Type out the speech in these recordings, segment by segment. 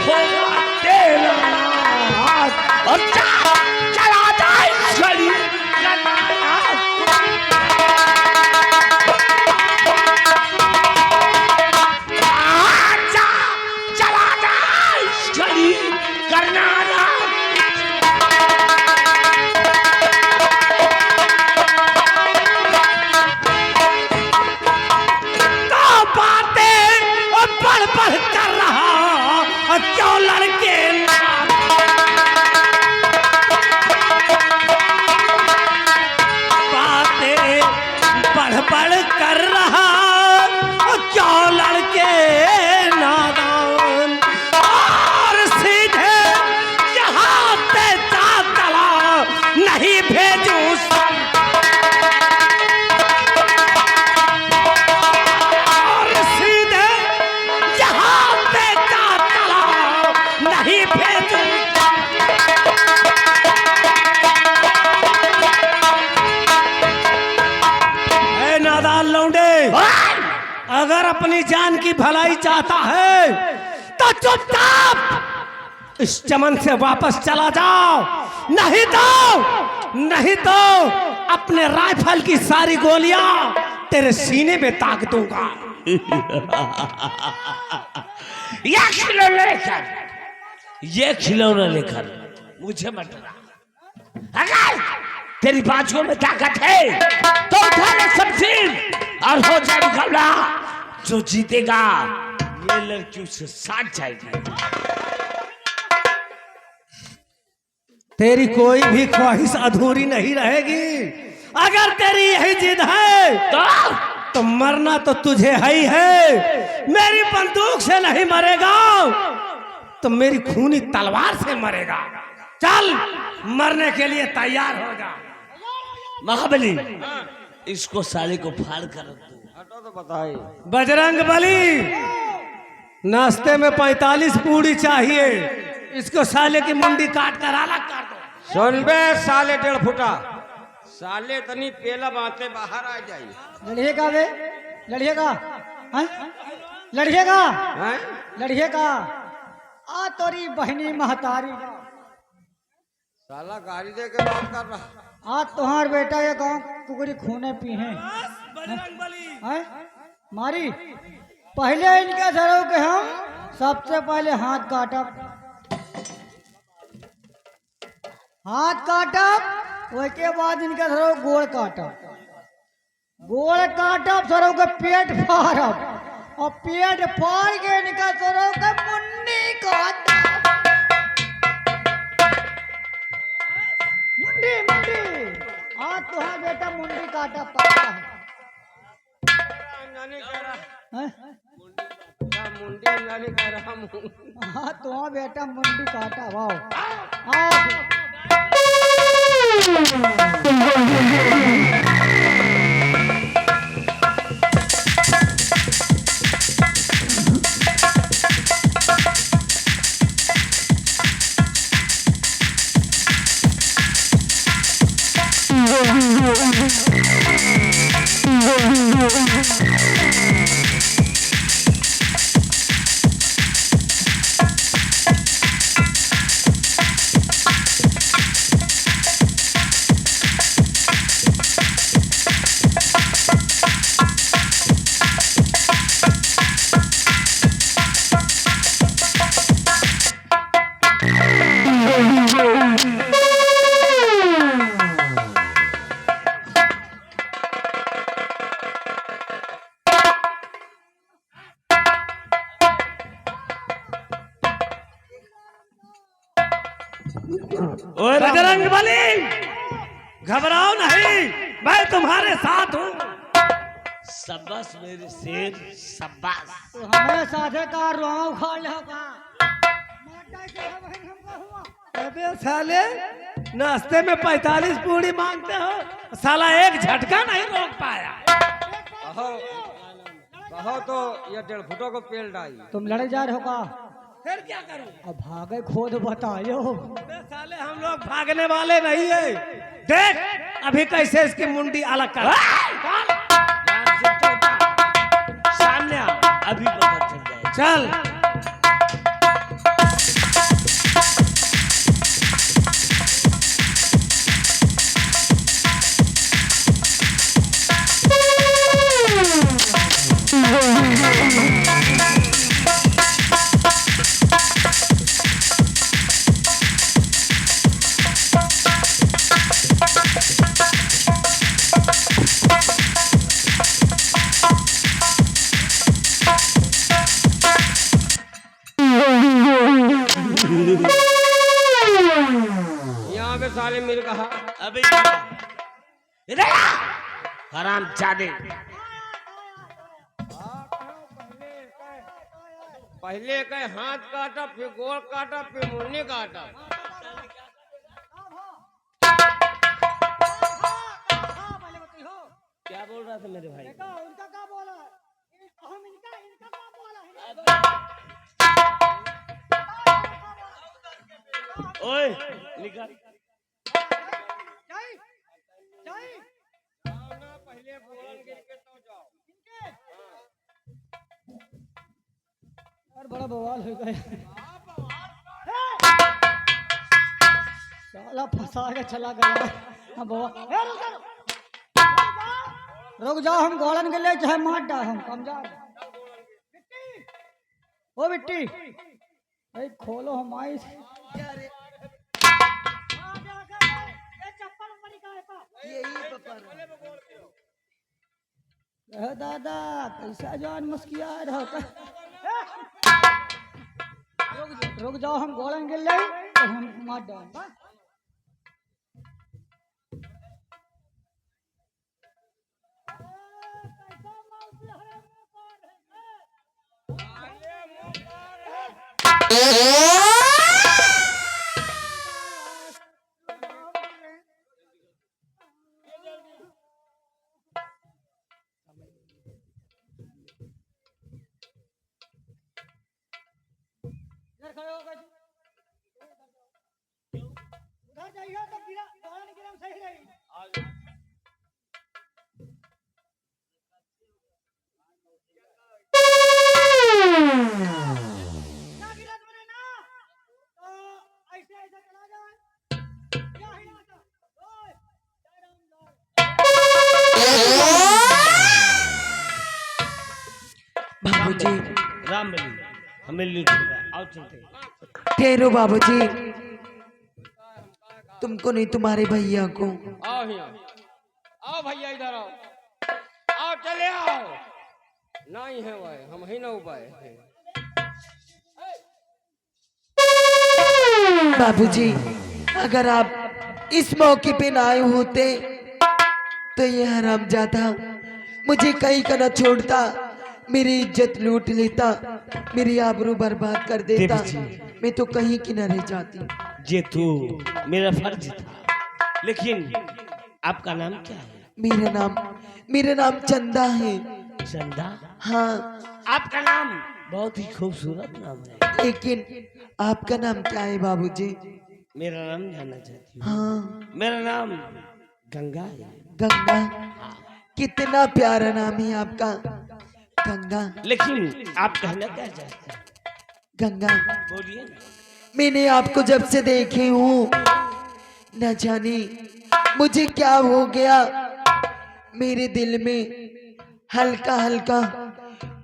होगा तेरा हाथ और चला जाए गली चला जाए गली करना पढ़ कर रहा क्यों लड़के बातें पढ़ कर रहा क्यों लड़के नादान और सीधे यहाँ पे चला नहीं भेजू अगर अपनी जान की भलाई चाहता है तो चुपचाप इस चमन से वापस चला जाओ, नहीं तो अपने राइफल की सारी गोलियां तेरे सीने में ताक दूंगा। ये खिलौना लेकर मुझे मत डरा। अगर तेरी बाजुओं में ताकत है तो उठा ले शमशीर और हो जाए मुकाबला। जो जीतेगा ये लड़की उससे साथ जाएगी। तेरी कोई भी ख्वाहिश अधूरी नहीं रहेगी। अगर तेरी यही जिद है तो मरना तो तुझे है ही है। मेरी बंदूक से नहीं मरेगा तो मेरी खूनी तलवार से मरेगा। चल मरने के लिए तैयार हो जा। महाबली इसको साले को फाड़ कर रख दो। तो बताइए बजरंग बली, नाश्ते में 45 पूड़ी चाहिए। इसको साले की मुंडी काट कर अलग कर दो। सुन बे साले 1.5 फुटा साले तनी पेला बातें बाहर आ जाइए। लड़िएगा बे, लड़िएगा लड़िएगा लड़िएगा। आ तोरी बहनी महतारी साला गाड़ी दे के बात कर रहा। आज तुम्हार बेटा ये गांव कुकरी खूने पी है मारी। पहले इनके सरों के हम सबसे पहले हाथ काटब उसके बाद इनके सरों गोड़ काटब सरों के पेट फाड़ब और पेट फाड़ के इनके सरों के मुंडी काटब। मुंडी आज तुम्हारा बेटा मुंडी काटा पड़ा है। मुंडी नहीं कर रहा। हाँ तुम्हारा बेटा मुंडी काटा। वाह बजरंग बली घबराओ नहीं, मैं तुम्हारे साथ हूँ। शाबाश मेरे शेर शाबाश। तो हमें साथे का रोंग उखाड़ लेगा। अबे साले नाश्ते में 45 पूड़ी मांगते हो, साला एक झटका नहीं रोक पाया। कहो तो ये 1.5 फुटों को पेल डाली। तुम लड़े जा रहे हो का? फिर क्या करूं? अब भागे खोद बताओ। साले हम लोग भागने वाले नहीं है। देख अभी कैसे इसकी मुंडी अलग कर। सामने आ, अभी पता चल जाए। चल ने मिल कहा अभी इधर आ, हराम जादे। पहले कहे हाथ काटा, फिर गोड़ काटा, फिर मुन्नी काटा। क्या बोल रहा था मेरे भाई? उनका क्या बोला? हम इनका इनका क्या बोला? ओए निकाल। जाई जाई पहले बोलन गिर के तो जाओ। यार बड़ा बवाल हो गया। साला फंसा के चला गया। हाँ बवाल। रुक जाओ, हम गोलन के लिए चाहे मार डाल, हम कम जा। ओ बिट्टी भाई खोलो हमारी। दादा कैसा जान मुस्किया रहा। रुक जाओ, हम गोलन के लिए हम मार डाल। उधर जाइए तो गिरा सही रही। ना गिरा तुमने ना, तो ऐसे ऐसे चला जाए। क्या ही ना था। ओए जय राम बाबूजी। राम बली हमें लूट लिया। आओ चलते। ठहरो बाबूजी, तुमको नहीं तुम्हारे भैया को। आओ यहाँ, आओ भैया इधर आओ, आओ चले आओ। नहीं है वह, हम ही ना उपाय है। बाबूजी अगर आप इस मौके पे ना आए होते तो ये हरामजादा मुझे कहीं का न छोड़ता, मेरी इज्जत लूट लेता, मेरी आबरू बर्बाद कर देता, मैं तो कहीं की न रह जाती। ये तू मेरा फर्ज था, लेकिन आपका नाम क्या है? मेरा नाम चंदा है। चंदा? हाँ। आपका नाम बहुत ही खूबसूरत नाम है, लेकिन आपका नाम क्या है बाबूजी? मेरा नाम जानना चाहती हूँ? हाँ। मेरा नाम गंगा है। गंगा? कितना प्यारा नाम है आपका, गंगा। लेकिन आप कहना क्या चाहते हैं? गंगा बोलिए ना। मैंने आपको जब से देखे हूँ न जाने मुझे क्या हो गया, मेरे दिल में हल्का हल्का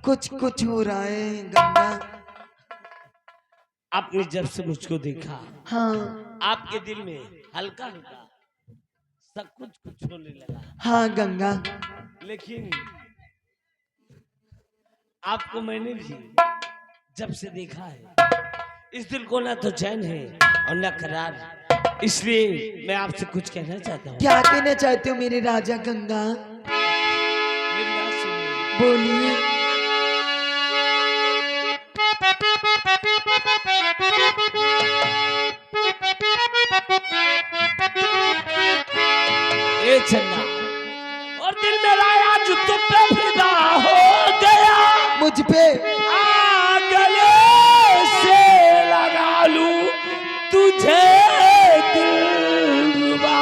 कुछ कुछ हो रहा है गंगा। आपने जब से मुझको देखा, हाँ। आपके दिल में हल्का हल्का सब कुछ होने लगा। हाँ गंगा। लेकिन आपको मैंने भी जब से देखा है, इस दिल को ना तो चैन है और ना करार। इसलिए मैं आपसे कुछ कहना चाहता हूँ। क्या कहना चाहते हो मेरे राजा गंगा? मेरी बात सुनिए। बोलिए। ए चन्ना, और दिल मेरा आज तुम पे फिदा हो गया, मुझ पे गले से लगा लूं तुझे दिलरुबा।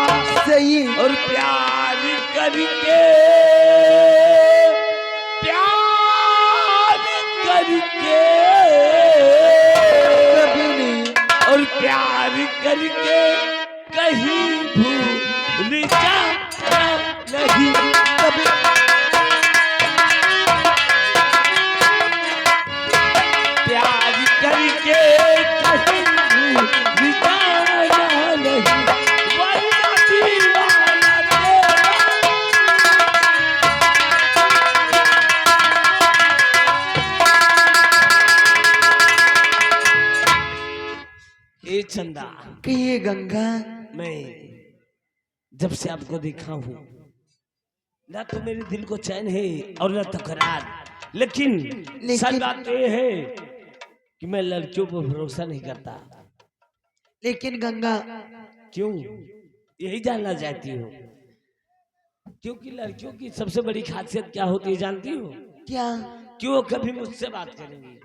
सही। और प्यार करके कभी नहीं। और प्यार करके कहीं भूल जाना नहीं। कभी प्यार करके कहीं भूल जाना नहीं, वरना दीवाना तेरा। ए चंदा, कहिए गंगा। मैं जब से आपको देखा हूं ना तो मेरे दिल को चैन है और ना तकरार, लेकिन सच बात तो ये है कि मैं लड़कियों पर भरोसा नहीं करता। लेकिन गंगा, क्यों, यही जानना चाहती हो? क्योंकि लड़कियों की सबसे बड़ी खासियत क्या होती है जानती हो? क्या? कि वो कभी मुझसे बात करेंगी,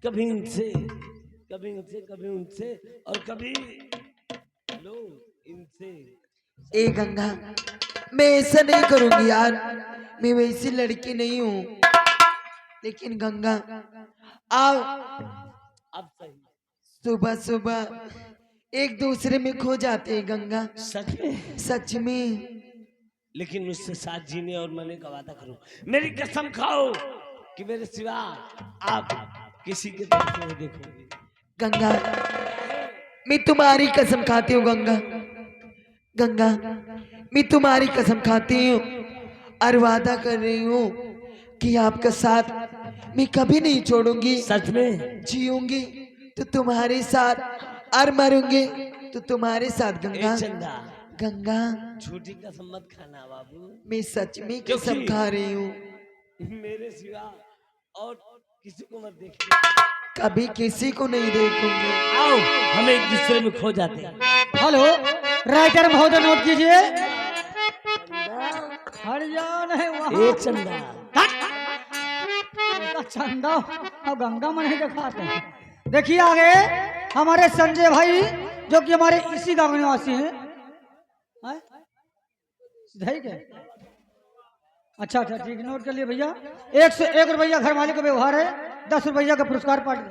कभी इनसे, कभी इनसे, कभी उनसे, और कभी लो इनसे। ए गंगा, मैं ऐसा नहीं करूंगी यार, मैं वैसी लड़की नहीं हूँ। लेकिन गंगा आओ, अब सही, सुबह सुबह एक दूसरे में खो जाते हैं गंगा, सच में। सच में। लेकिन मुझसे साथ जीने और मरने का वादा करो, मेरी कसम खाओ कि मेरे सिवा आप किसी के तरफ नहीं देखोगे। गंगा, मैं तुम्हारी कसम खाती हूँ गंगा, गंगा मैं तुम्हारी कसम खाती हूँ और वादा कर रही हूँ कि आपका साथ मैं कभी नहीं छोड़ूंगी। सच में? जीऊंगी तो तुम्हारे साथ और मरूंगी तो तुम्हारे साथ गंगा। चंदा, गंगा झूठी कसम मत खाना बाबू, मैं सच में कसम खा रही हूँ, मेरे सिवा और किसी को मत देखिए, कभी किसी को नहीं देखूंगी। आओ हम एक दूसरे में खो जाते हैं। हेलो राइटर महोदय, नोट कीजिए। हट जाओ, नहीं वहाँ ए चंदा, चंदा और गंगा में नहीं दिखाते हैं। देखिए आगे हमारे संजय भाई जो कि हमारे इसी गांव निवासी हैं। हैं? सही के? अच्छा अच्छा ठीक, नोट कर लिए भैया। 101 रुपया घर मालिक का व्यवहार है, 10 रुपया का पुरस्कार पार्टी।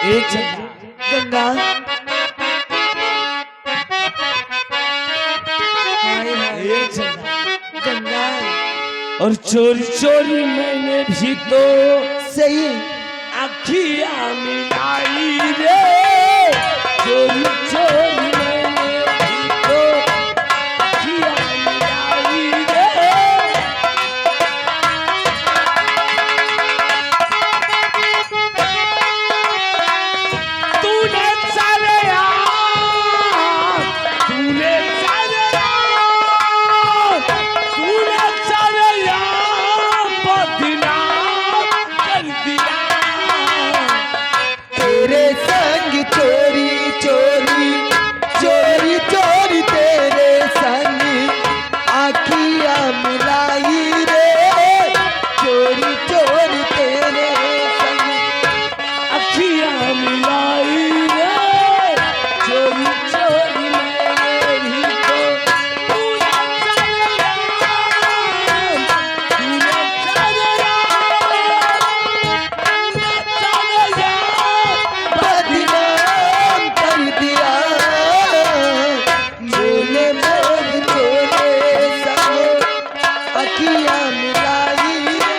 ए चंदा, गंगा हाय हाय, ए चंदा, गंगा और चोरी चोरी मैंने भी तो सही अखियां मिलाई रे, चोरी चोरी मैंने भी तो अखियां मिलाई रे। तूने सारे यार, तूने सारे यार, तूने सारे यार बदनाम कर दिया। तेरे संग चोरी चोरी चोरी चोरी तेरे संग आखियां मिलाई रे, चोरी चोरी तेरे संग अखियां मिलाई रे, चोरी चोरी मेरी तो तूने सारे यार, तूने सारे यार, तूने सारे यार बदनाम कर दिया। मोले मोर तोरे संग आखियां मिलाई रे।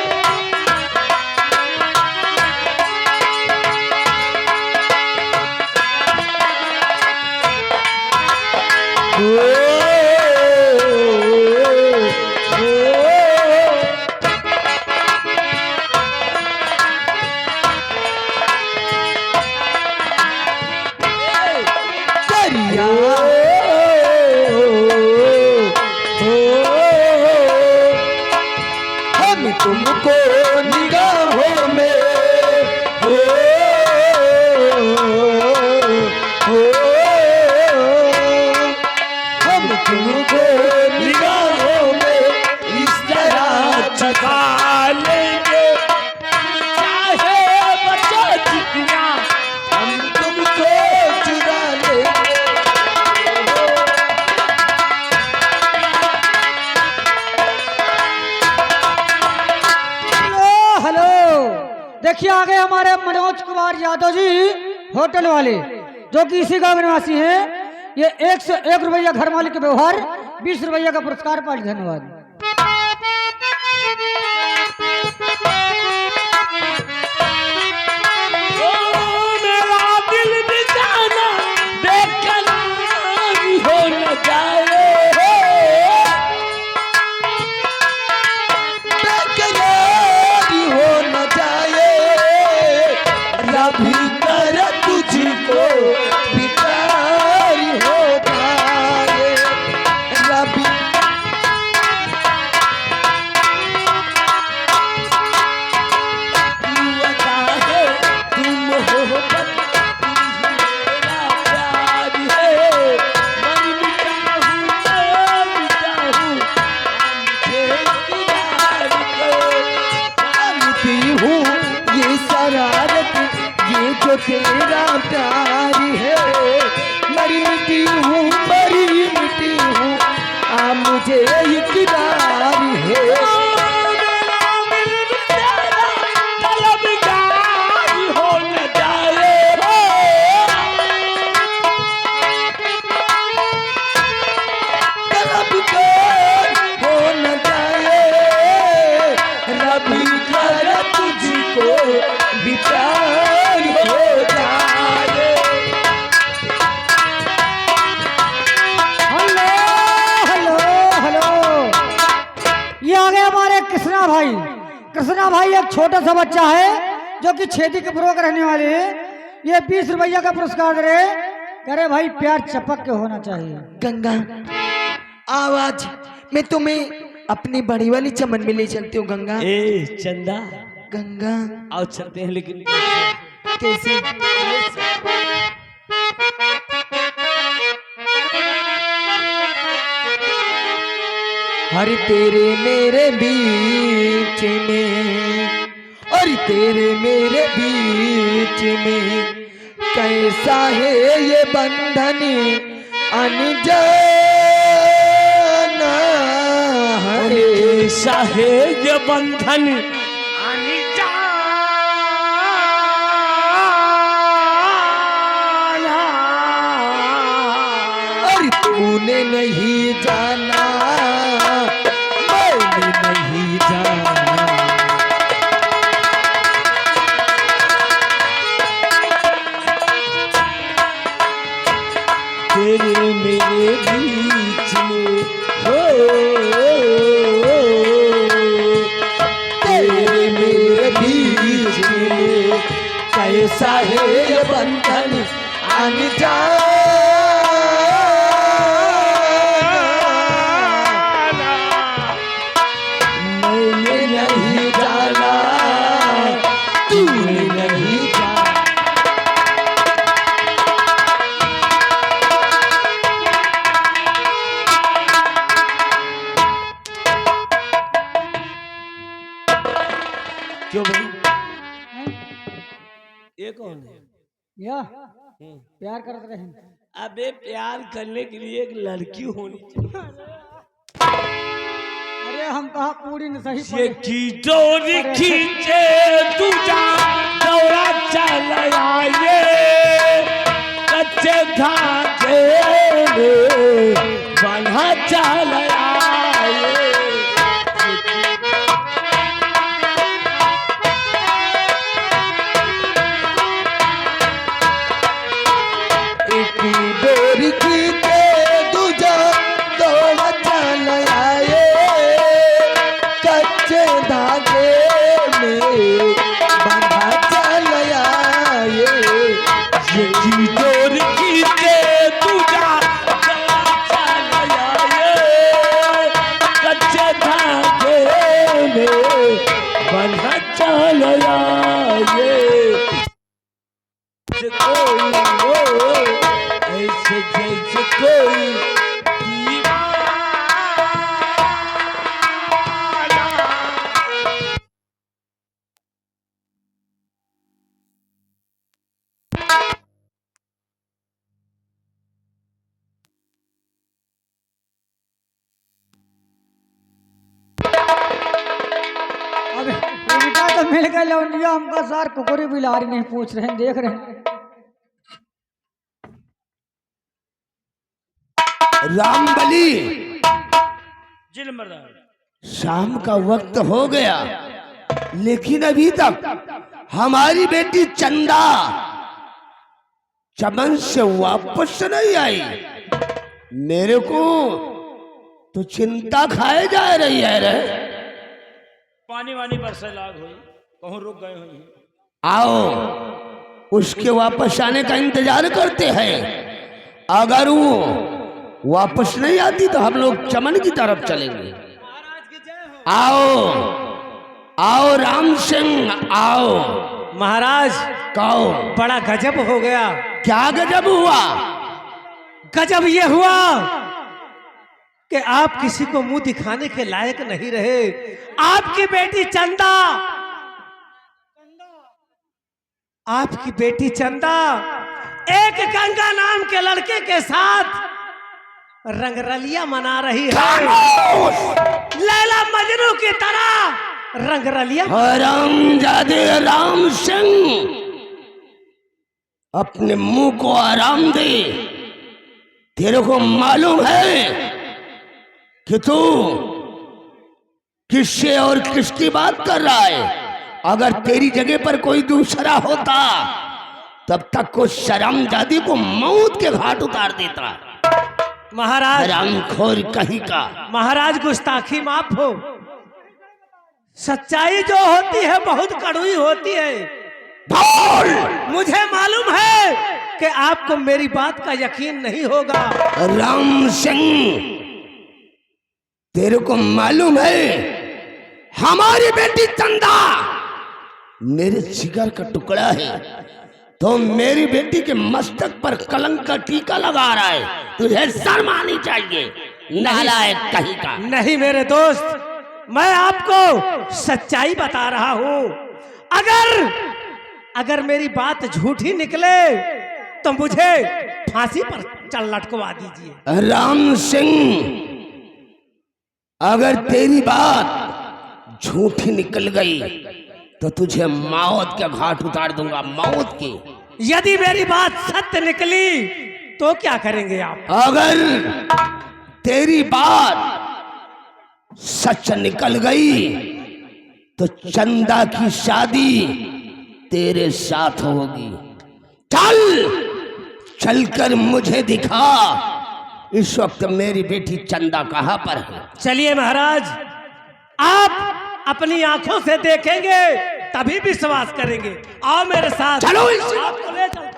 दरिया हम तुमको निगाहों में हो, हम तुमको निगाहों में इस तरह चखा लेंगे, चाहे बचा जितना हम तुमको चुरा लेंगे। हेलो हेलो, देखिए आगे हमारे मनोज कुमार यादव जी होटल वाले जो कि इसी गांव निवासी हैं। ये 101 रुपया घर मालिक के व्यवहार, 20 रुपया का पुरस्कार पार्टी। धन्यवाद। ओ मेरा दिल भी जाना बेकरार हो न जाए, बेकरारी हो न जाए, रब कर तुझको बेकारी हो तेरा प्यार है। मरी मिट्टी हूँ, मरी मिट्टी हूँ, आ मुझे इकरार है। कृष्णा भाई। कृष्णा भाई एक छोटा सा बच्चा है जो कि खेती के पूर्वक रहने वाले है। ये 20 रुपया का पुरस्कार दे रहे, कह रहे भाई प्यार चपक के होना चाहिए। गंगा आवाज मैं तुम्हें अपनी बड़ी वाली चमन में ले चलती हूँ। गंगा ए चंदा, गंगा आओ चलते हैं, लेकिन कैसे? हर तेरे मेरे बीच में, और तेरे मेरे बीच में कैसा है ये बंधन अनजाना है। कैसा है ये बंधन और तूने नहीं जाना, मैंने नहीं जाना। तेरे मेरे बीच में हो, तेरे मेरे बीच में कैसा है ये बंधन अनजाना। मैंने नहीं जाना, तूने नहीं जाना। क्यों भाई, ये कौन है? या प्यार करते रहे। अबे प्यार करने के लिए एक लड़की होनी चाहिए। अरे हम कहा पूरी न सही ये की डोरी खींचे तुझा दौड़ा चल आए, कच्चे धागे में बंधा चल आए। डोरी खींचे दूजा दौड़ा चल आए, कच्चे धागे में बंधा चल आए। ये की डोरी खींचे तुझा दौड़ा चल आए, कच्चे धागे में बंधा चल आए। कोई हो ऐसे जैसे कोई दीवाना। अब उनका तो मिल गए लौंडिया, हमका सार कुकुरी बिलारी नहीं पूछ रहे हैं, देख रहे हैं। रामबली, जिल मर्दार, शाम का वक्त हो गया, लेकिन अभी तक हमारी बेटी चंदा चमन से वापस नहीं आई। मेरे को तो चिंता खाए जा रही है रे। पानी वानी बरसे लाग हुई, कहूँ रुक गए हुई। आओ उसके वापस आने का इंतजार करते हैं। अगर वो वापस नहीं आती तो हम लोग चमन की तरफ चलेंगे। आओ आओ राम सिंह आओ। महाराज कहो, बड़ा गजब हो गया। क्या गजब हुआ? गजब ये हुआ कि आप किसी को मुंह दिखाने के लायक नहीं रहे। आपकी बेटी चंदा आपकी बेटी चंदा एक गंगा नाम के लड़के के साथ रंगरलिया मना रही है। लैला मजनू की तरह रंगरलिया। हरामजादे राम सिंह, अपने मुंह को आराम दे। तेरे को मालूम है कि तू किससे और किसकी बात कर रहा है? अगर तेरी जगह पर कोई दूसरा होता तब तक को शर्मजादी को मौत के घाट उतार देता। महाराज, हरामखोर कहीं का। महाराज गुस्ताखी माफ हो। सच्चाई जो होती है बहुत कड़वी होती है। बोल। मुझे मालूम है कि आपको मेरी बात का यकीन नहीं होगा। राम सिंह, तेरे को मालूम है हमारी बेटी चंदा मेरे जिगर का टुकड़ा है, तो मेरी बेटी के मस्तक पर कलंक का टीका लगा रहा है। तुझे शर्म आनी चाहिए, नालायक कहीं का। नहीं मेरे दोस्त, मैं आपको सच्चाई बता रहा हूं। अगर मेरी बात झूठी निकले तो मुझे फांसी पर चल लटकवा दीजिए। राम सिंह, अगर तेरी बात झूठी निकल गई तो तुझे मौत के घाट उतार दूंगा, मौत की। यदि मेरी बात सत्य निकली तो क्या करेंगे आप? अगर तेरी बात सच निकल गई तो चंदा की शादी तेरे साथ होगी। चलकर मुझे दिखा इस वक्त मेरी बेटी चंदा कहां पर है। चलिए महाराज, आप अपनी आंखों से देखेंगे तभी विश्वास करेंगे। आओ मेरे साथ। चलो। आपको ले चलता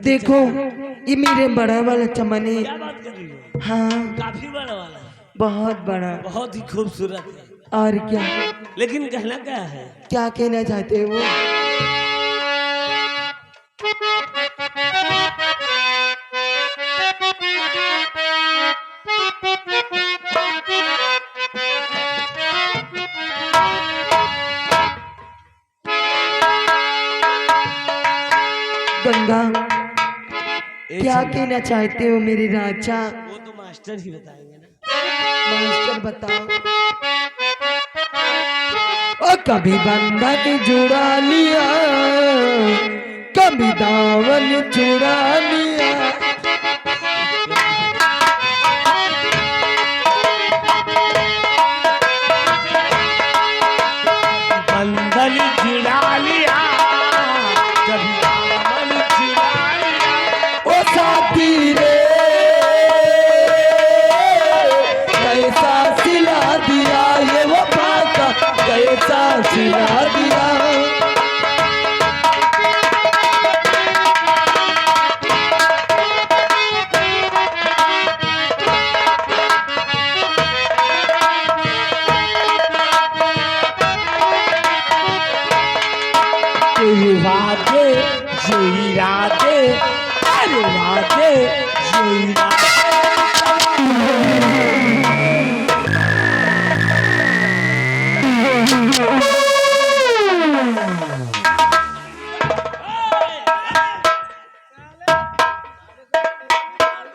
देखो ये मेरे बड़ा वाला चमन है। क्या बात कर रही हो? हाँ काफी बड़ा वाला है, बहुत बड़ा। बहुत ही खूबसूरत है। और क्या लेकिन कहना क्या है? क्या कहना चाहते हो? गंगा, क्या कहना चाहते हो मेरे राजा? वो तो मास्टर ही बताएंगे ना। मास्टर बताओ। ओ कभी बंधन जुड़ा लिया, कभी दावन चुरा लिया। बंधन जुड़ा लिया, कभी दामन चुरा लिया। ओ साथी रे कैसा सिला दिया, ये वफा का कैसा सिला दिया। तेरे वादे ये इरादे, तेरे वादे ये इरादे।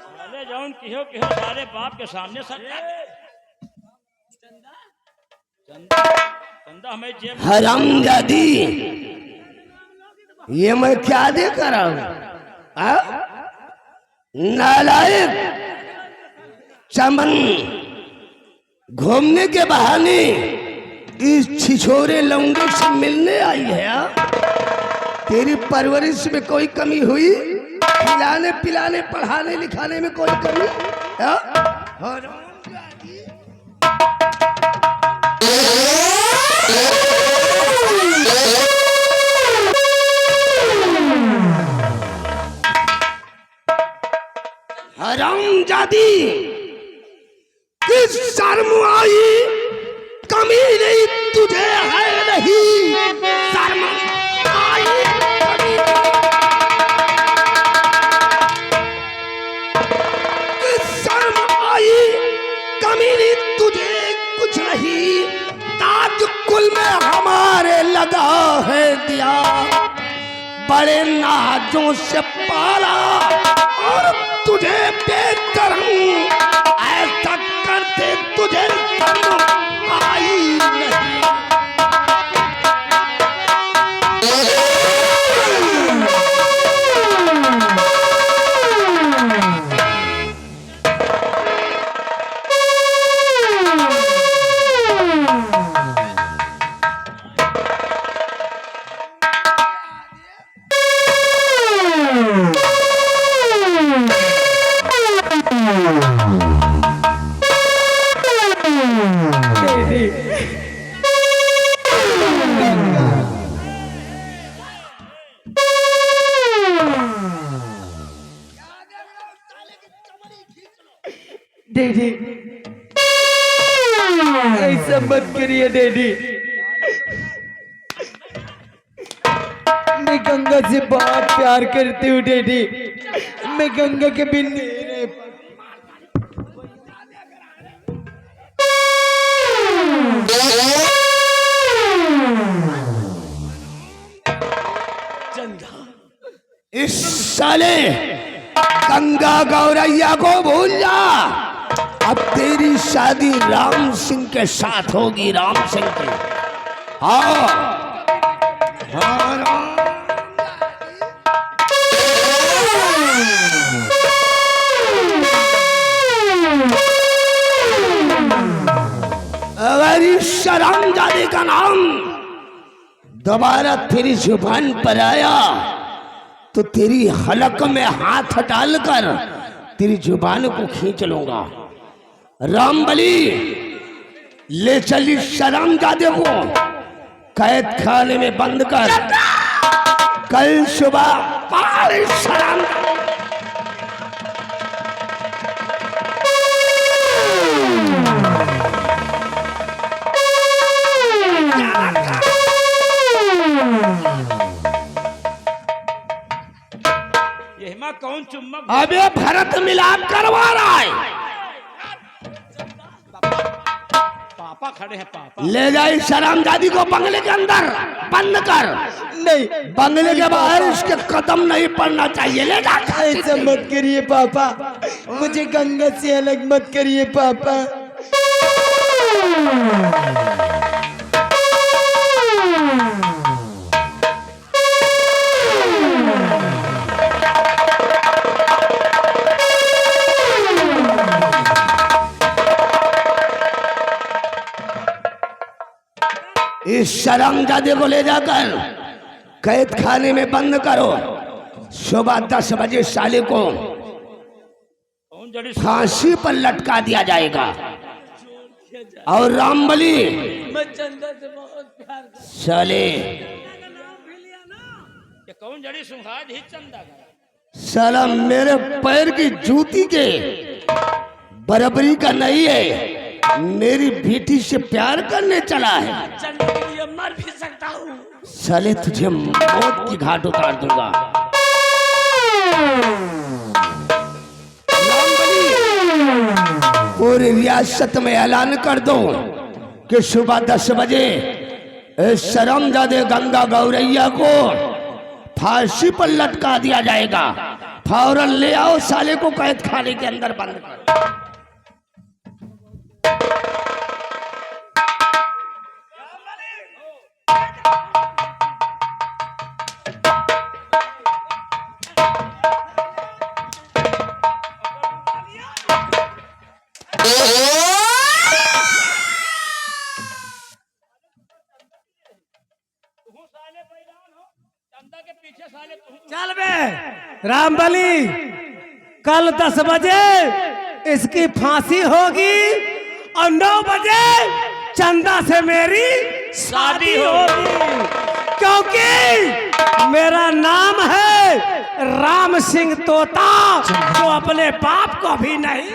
साले जौन किहो किहो सारे बाप के सामने सच चंदा हमें जेब हरामजादी, ये मैं क्या देख रहा हूं? नालायक चमन, घूमने के बहाने इस छिछोरे लौंडे से मिलने आई है। तेरी परवरिश में कोई कमी हुई? खिलाने पिलाने पढ़ाने लिखाने में कोई कमी? हरामजादी, किस शर्म आई कमी नहीं तुझे है नहीं, शर्म आई कमी किस शर्म आई कमी नहीं तुझे कुछ नहीं, ताज कुल में हमारे लगा है दिया, बड़े नाजों से पाला और तुझे बेचकर हम ऐसा करते तुझे शर्म आई नहीं। डैडी ऐसा मत करिए डैडी, मैं गंगा से बहुत प्यार करती हूँ डैडी, मैं गंगा के बिन नहीं रह इस साले गंगा गौरैया को भूल जा, अब तेरी शादी राम सिंह के साथ होगी, राम सिंह की। हाँ हाँ अगर इस हरामजादे का नाम दोबारा तेरी जुबान पर आया तो तेरी हलक में हाथ डालकर तेरी जुबान को खींच लूंगा। रामबली, ले चल इस हरामजादे को कैद खाने में बंद कर, कल सुबह पार इस हरामजादे ये कौन चुम्बक अबे भरत मिलाप करवा रहा है। पापा खड़े हैं पापा। ले जाए हरामजादी को बंगले के अंदर बंद कर। नहीं, बंगले के बाहर इसके कदम नहीं पड़ना चाहिए। ले जा। ऐसा मत करिए पापा, मुझे गंगा से अलग मत करिए पापा। इस शर्मजादे को ले जाकर कैद खाने में बंद करो। सुबह 10 बजे साले को कौन जड़ी फांसी पर लटका दिया जाएगा। और रामबली साले ये कौन जड़ी सुहाग ही चंदा का साला मेरे पैर की जूती के बराबरी का नहीं है, मेरी बेटी से प्यार करने चला है। चंदे के लिए मर भी सकता हूँ। साले तुझे मौत की घाट उतार दूंगा। पूरी रियासत में ऐलान कर दो कि सुबह 10 बजे इस शर्मजादे गंगा गौरैया को फांसी पर लटका दिया जाएगा। फौरन ले आओ साले को कैद खाने के अंदर बंद कर। चंदा के पीछे साले तू चल बे रामबली, कल 10 बजे इसकी फांसी होगी और 9 बजे चंदा से मेरी शादी होगी, क्योंकि मेरा नाम है राम सिंह तोता जो अपने बाप को भी नहीं।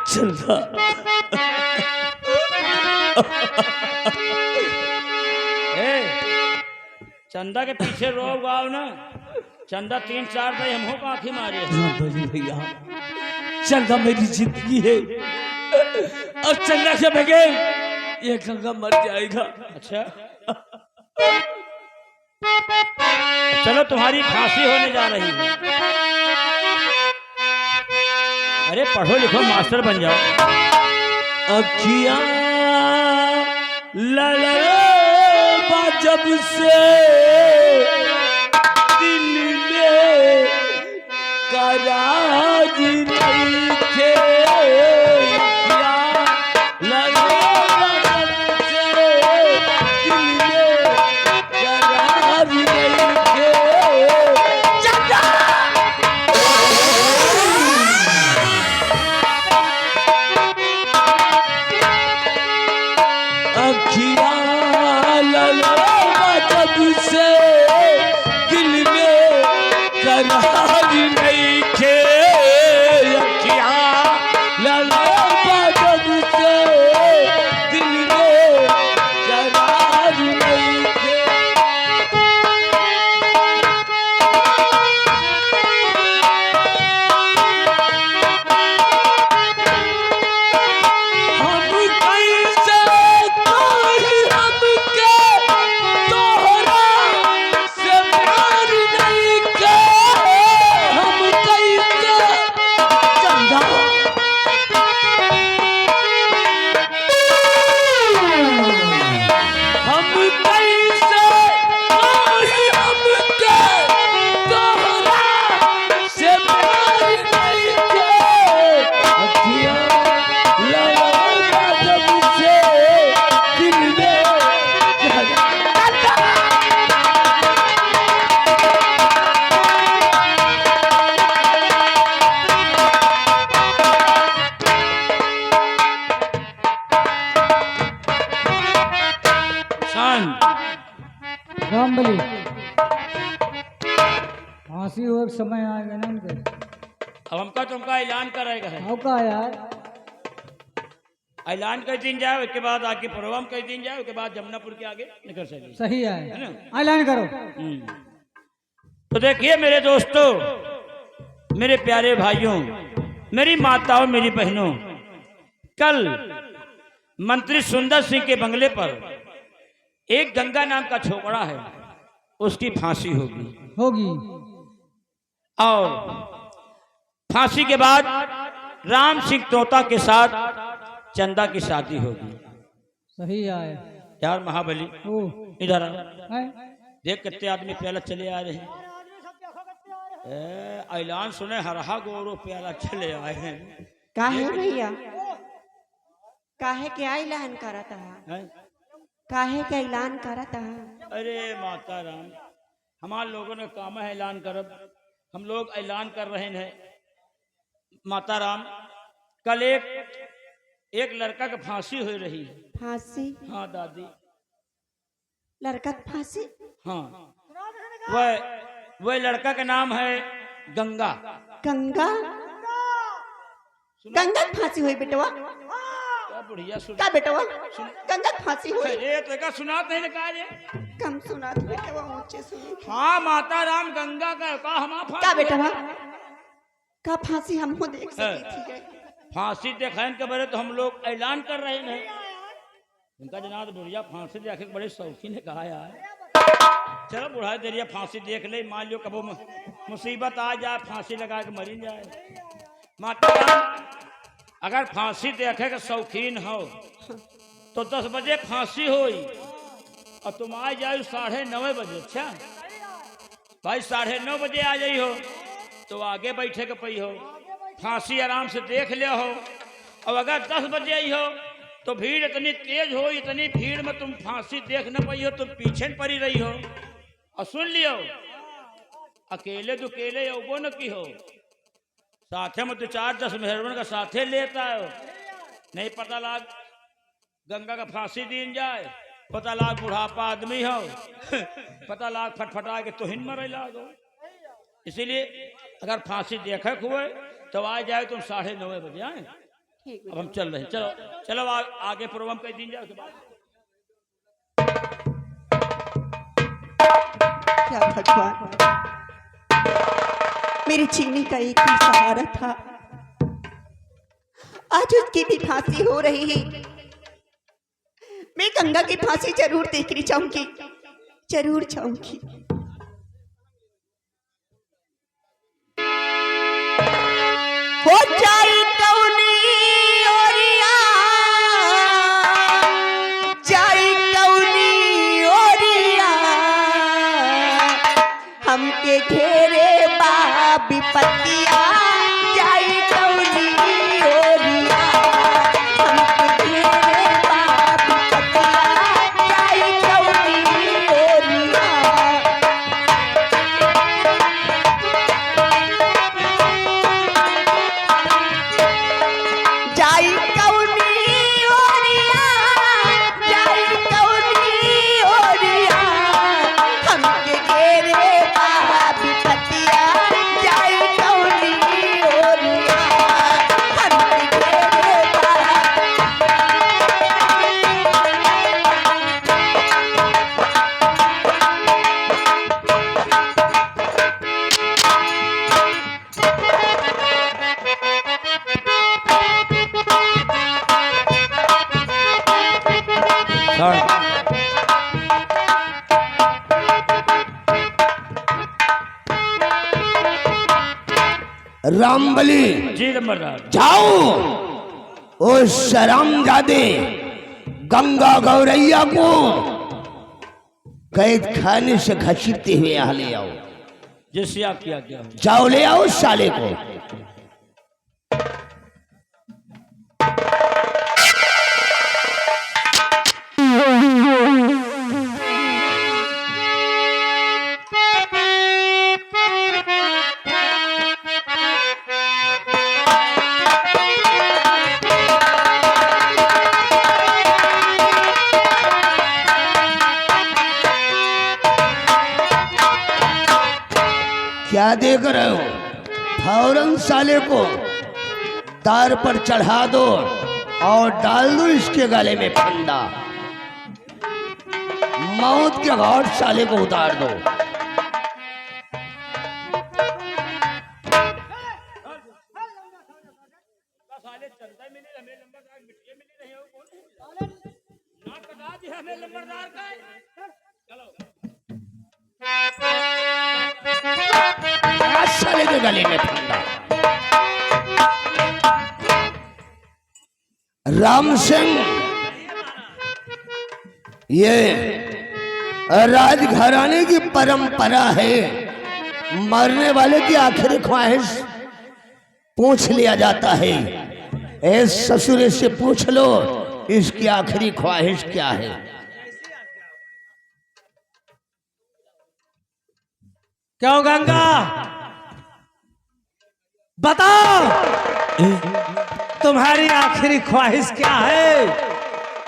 चंदा चंदा के पीछे रो गाओ ना। चंदा 3-4 दे हम हो आंखें मारे। भैया चंदा मेरी जिंदगी है और चंदा के बगैर ये गंगा मर जाएगा। अच्छा चलो तुम्हारी फांसी होने जा रही है। अरे पढ़ो लिखो मास्टर बन जाओ। अखियां लड़ा जब से दिल में कराज नहीं थे। अखियां लड़ा जब से दिल में कराज नहीं थे। चंदा अखियां से दिल में करार नहीं थे। अखियां लड़ा जब से दिल में करार नहीं थे। हम कैसे कोई हमके तोहरा से प्यार नहीं के। हम कैसे चंदा हम कैसे कोई हमके तोहरा से प्यार नहीं के। अखियां लड़ा जब से दिल में शांत। राम बली फांसी हो एक समय आएगा ना इनके। अब हमका तुमका ऐलान कराएगा है। आओ का यार ऐलान कर दिन जाए उसके बाद आगे प्रोग्राम कर दिन जाए उसके बाद जमुनापुर के आगे निकल सके। सही है है ना? ऐलान करो। तो देखिए मेरे दोस्तों, मेरे प्यारे भाइयों, मेरी माताओं, मेरी बहनों, कल मंत्री सुंदर सिंह के बंगले पर एक गंगा नाम का छोकरा है, उसकी फांसी होगी। होगी और फांसी के बाद राम सिंह तोता के साथ चंदा की शादी होगी। सही है यार महाबली ओ इधर आ। है? देख कितने आदमी प्याला चले आ रहे हैं। ऐलान सुने हरहा गोरो प्याला चले आए हैं। काहे भैया काहे के ऐलान करत है? हैं? काहे के ऐलान करत है? अरे माता राम, हमारे लोगों ने काम है ऐलान करब। हम लोग ऐलान कर रहे हैं माता राम, कल एक लड़का का फांसी हो रही है। फांसी? हाँ दादी, लड़का के फांसी? हाँ वह लड़का का नाम है गंगा। गंगा? गंगा के फांसी हुई बेटवा? क्या बुढ़िया सुन। का बेटवा गंगा के फांसी हुई? अरे तो का सुनात नहीं लगा रे। कम सुना तो बेटवा ऊंचे सुनी। हाँ माता राम, गंगा का हमारा का फांसी। बेटवा का फांसी हमको देख सकी थी? फांसी देखाने के बारे तो हम लोग ऐलान कर रहे हैं। उनका जनाब बुढ़िया फांसी देखे के बड़े शौकीन है कहा यार। चलो बुढ़ा दरिया फांसी देख ले, मान लो कबो मुसीबत आ जाए फांसी लगा के मरी जाए। माता राम, अगर फांसी देखे के शौकीन हो तो 10 बजे फांसी होई और तुम आ जाओ 9:30 बजे। अच्छा भाई 9:30 बजे आ जाई हो तो आगे बैठे के पई हो, फांसी आराम से देख ले हो। और अगर 10 बजे आई हो तो भीड़ इतनी तेज हो, इतनी भीड़ में तुम फांसी देख न पाई हो, तुम पीछे पड़ी रही हो। और सुन लियो, अकेले तो अकेले वो न की हो, साथे में तो 4-10 मेहरबन का साथे लेता है। नहीं पता लग गंगा का फांसी दीन जाए पता लाग बुढ़ापा आदमी हो पता लाग फटफटा के तो हिन मरे लागो। इसीलिए अगर फांसी देखे हुए तो आ जाए तुम 9:30 बजे आए। ठीक अब हम चल रहे हैं, चलो चलो आगे प्रोग्राम कई दिन जाए। क्या भगवान, मेरी चीनी का एक ही सहारा था, आज उसकी भी फांसी हो रही है। मैं गंगा की फांसी जरूर देखनी चाहूंगी, जरूर चाहूंगी। हो जाए कौनी ओरिया, जाए कौनी ओरिया, हमके घेरे बाबी पतिया, जाए कौनी ओरिया, हमके घेरे बाबी पतिया, जाए कौनी ओरिया। जाई कौनी ओरिया, जाई कौनी ओरिया, हमके घेरे बाबी पतिया, जाई कौनी ओरिया, हमके घेरे बाबी। रामबली जी नंबरदार। जाओ उस शरामजादे गंगा गौरैया को कैद खाने से घसीटते हुए यहाँ ले आओ। जैसे आप किया गया हो। जाओ ले आओ उस साले को। क्या देख रहे हो? फौरन साले को तार पर चढ़ा दो और डाल दो इसके गले में फंदा। मौत के घाट साले को उतार दो। साले के गले में फंदा। राम सिंह, ये राजघराने की परंपरा है, मरने वाले की आखिरी ख्वाहिश पूछ लिया जाता है। ए ससुर से पूछ लो इसकी आखिरी ख्वाहिश क्या है। क्यों गंगा, बताओ तुम्हारी आखिरी ख्वाहिश क्या है?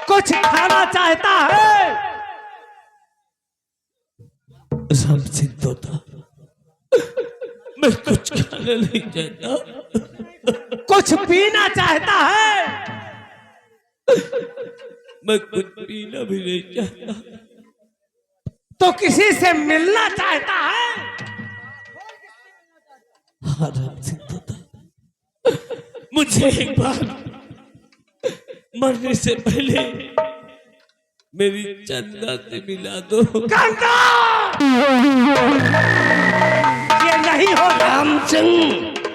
कुछ खाना चाहता है? राम सिंह तोता, मैं कुछ खाने नहीं चाहता। कुछ पीना चाहता है? मैं कुछ पीना भी नहीं चाहता। तो किसी से मिलना चाहता है? हाँ राम सिंह तोता, मुझे एक बार मरने से पहले मेरी चंदा से मिला दो। गंगा, ये नहीं होगा। राम सिंह,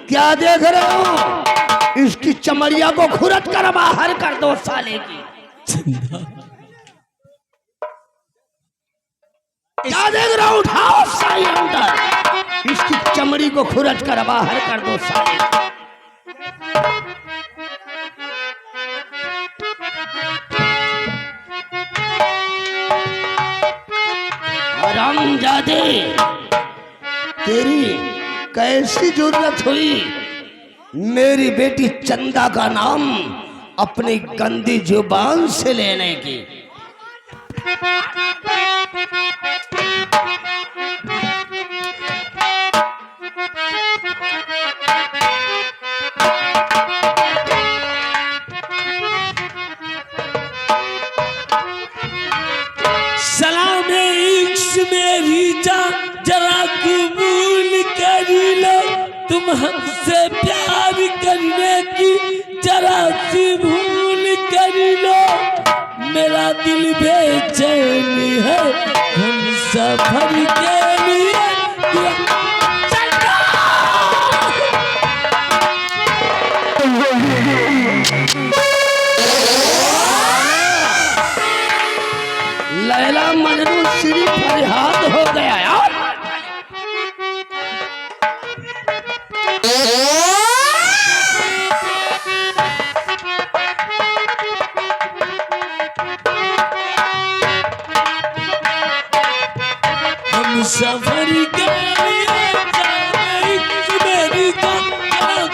क्या देख रहे हो? इसकी चमड़िया को खुरद कर बाहर कर दो साले की। चंदा, क्या देख रहा हूं? उठाओ साले अंदर, इसकी चमड़ी को खुरद कर बाहर कर दो साले की। हरामजादे, तेरी कैसी जरूरत हुई मेरी बेटी चंदा का नाम अपनी गंदी जुबान से लेने की? सलाम इश्क मेरी जान जरा कबूल कर लो, तुम हमसे प्यार करने की जरा सी भूल कर लो। मेरा दिल बेचैन है हम सफर के लिए। लैला मजनू श्री फरियाद हो गया यार। हम सफर के लिए मेरी जान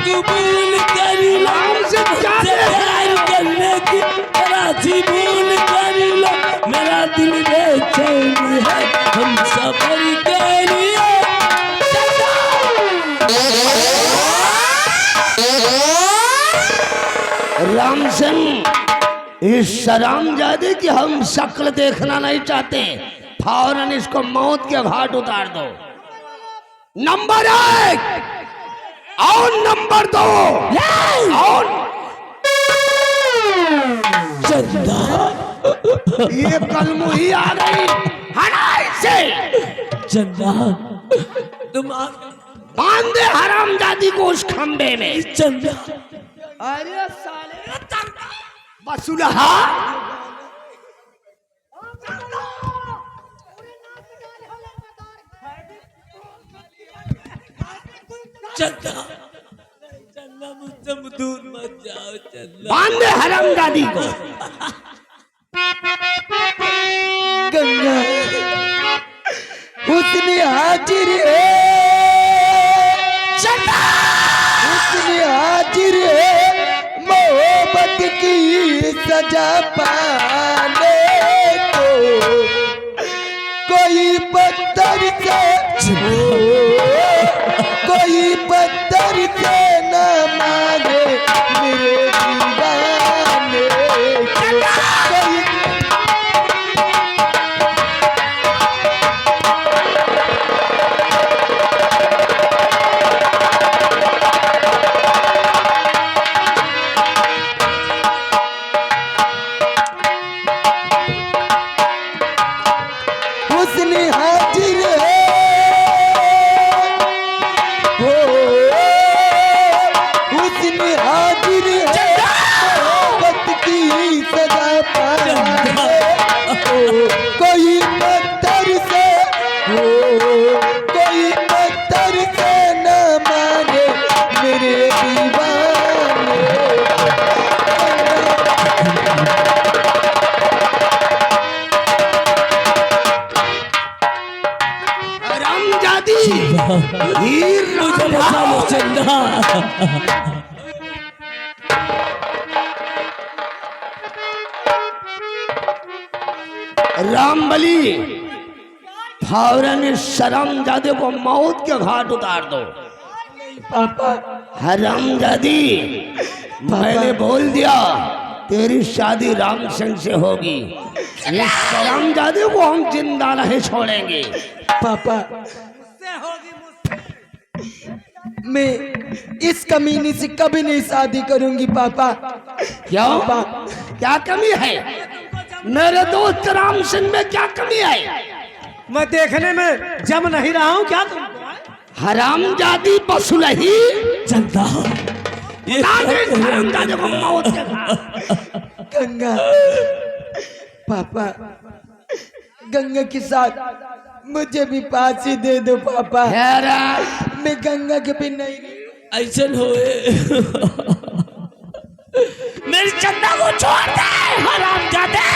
कबूल कर लो, हमसे प्यार करने की जरा सी भूल कर लो। मेरा दिल बेचैन है हम सफर के लिए। राम सिंह इस शरामजादे की हम शक्ल देखना नहीं चाहते, फौरन इसको मौत के घाट उतार दो। नंबर 1 और नंबर 2 और चंदा ये कलमुही आ गई, हटा इसे। चंदा तुम बांध दे हरामजादी को उस खंबे में। चंदा अरे साले बसुलहा चंदा चंदा मुझसे दूर मत जाओ चंदा। बांध दे हरामजादी को। गंगा उसने हाजिर है, उसने हाजिर है मोहब्बत की सजा पाने को। कोई पत्थर से कोई पत्थर से न मारे मेरे दीवाने को। कोई उसने हाजिर है, हो उसने हाजिर है मोहब्बत की सजा पाने को। कोई पत्थर से हो कोई पत्थर से न माने मेरे दीवाने। हरामजादी हीर मुझे बचा लो चंदा। रामबली फौरन इस शरामजादे को मौत के घाट उतार दो। पापा हरामजादी मैंने बोल दिया तेरी शादी राम सिंह से होगी। इस शरामजादे को हम जिंदा नहीं छोड़ेंगे। पापा मैं इस कमीनी से कभी नहीं शादी करूंगी पापा। क्यों? क्या कमी है? मेरे दोस्त राम सिंह में क्या कमी है? मैं देखने में जम नहीं रहा हूँ क्या तुम? हरामजादी बसुलही चंदा ये हरामजादे को मौत के घाट। गंगा पापा गंगा के साथ मुझे भी फांसी दे दो पापा। हेरा मैं गंगा के बिना नहीं। ऐसा होए मेरी चंदा को छोड़ दे हरामजादे।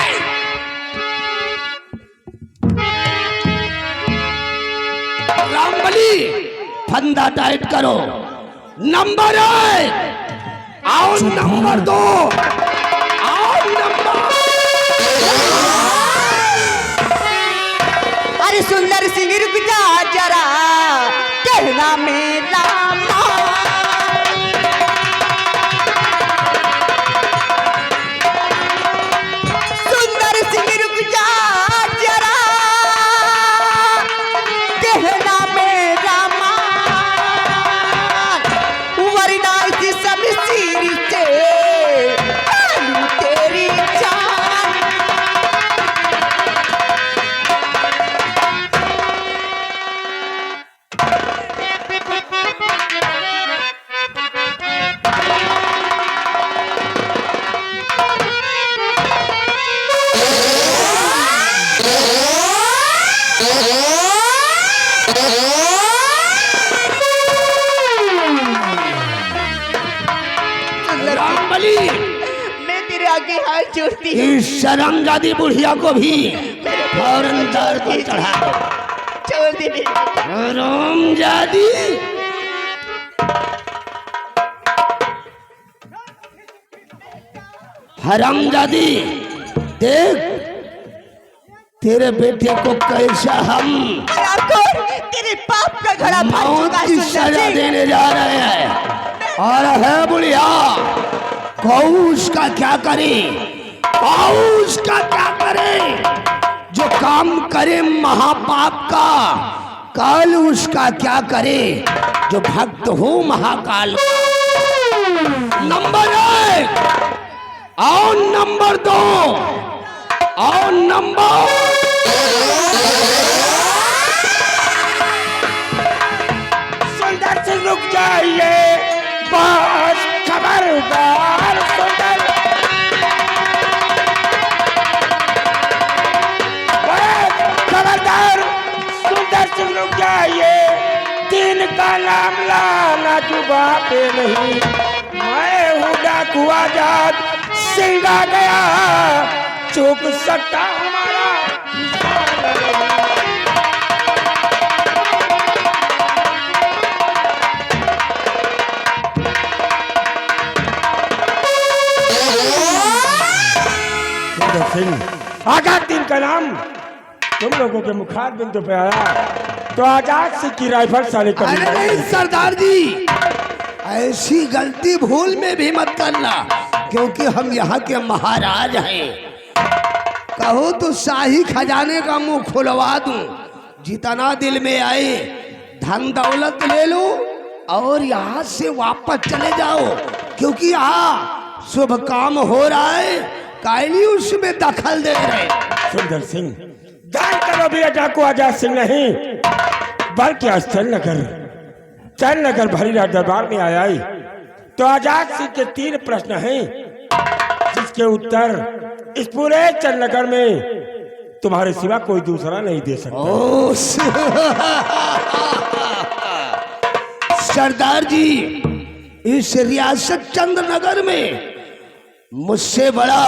रामबली फंदा टाइट करो। नंबर 1 और नंबर 2 और नंबर सिंह रुक जा जरा कहना मेरा मान। सुंदर सिंह रुक जा जरा कहना मेरा मान, वरना इस शमशीर से लूं तेरी जान। रामबली, मैं तेरे आगे हाथ जोड़ती हूँ, इस शर्मजादी बुढ़िया को भी फौरन दर पर चढ़ा दो। छोड़ दे मेरे। रामजादी, हरामजादी, देख तेरे बेटे को कैसा हम ठाकुर, तेरे पाप का घड़ा भर मौत चुका की सुंदर सजा सिंह। देने जा रहे हैं। और है बुढ़िया, कौन उसका क्या करे, कौन उसका क्या करे, जो काम करे महापाप का, काल उसका क्या करे, जो भक्त हो महाकाल का। नंबर 1 और नंबर 2 और नंबर सुंदर सिंह रुक जाइए, बस खबरदार सुंदर, बस खबरदार सुंदर सिंह रुक जाइए। दिन का नाम लाना जुबा पे नहीं, मैं हूँ डाकू आजाद सिंह आ गया, चौक सट्टा हमारा आजाद दिन का नाम तुम लोगों के मुखार बिंदु पे आया तो आजाद सिंह की राइफल साले कभी अरे नहीं सरदार जी, ऐसी गलती भूल में भी मत करना, क्योंकि हम यहाँ के महाराज हैं। कहो तो शाही खजाने का मुंह खुलवा दूं, जितना दिल में आए धन दौलत ले लो और यहाँ से वापस चले जाओ, क्योंकि यहाँ शुभ काम हो रहा है, कायली उसमें दखल दे रहे। सुंदर सिंह जान करो भी डाकू आजाद सिंह नहीं, बल्कि आज चल नगर भरीराज दरबार में आया ही तो आजाद सिंह के 3 प्रश्न हैं, जिसके उत्तर इस पूरे चल नगर में तुम्हारे सिवा कोई दूसरा नहीं दे सकता। ओ सरदार जी, इस रियासत चंद्रनगर में मुझसे बड़ा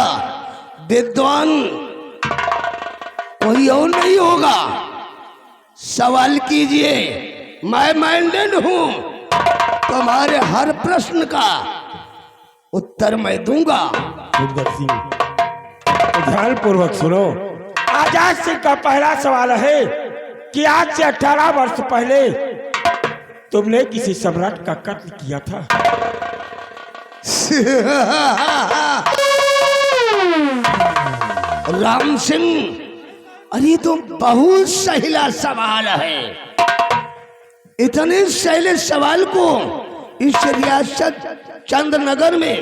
विद्वान कोई और नहीं होगा। सवाल कीजिए, मैं माइंडेड हूं, तुम्हारे हर प्रश्न का उत्तर मैं दूंगा। सुंदर सिंह ध्यान पूर्वक सुनो। आजाद सिंह का पहला सवाल है कि आज से 18 वर्ष पहले तुमने किसी सम्राट का कत्ल किया था। राम सिंह, अरे तो बहुत सहीला सवाल है। इतने सहीले सवाल को इस रियासत चंद्रनगर में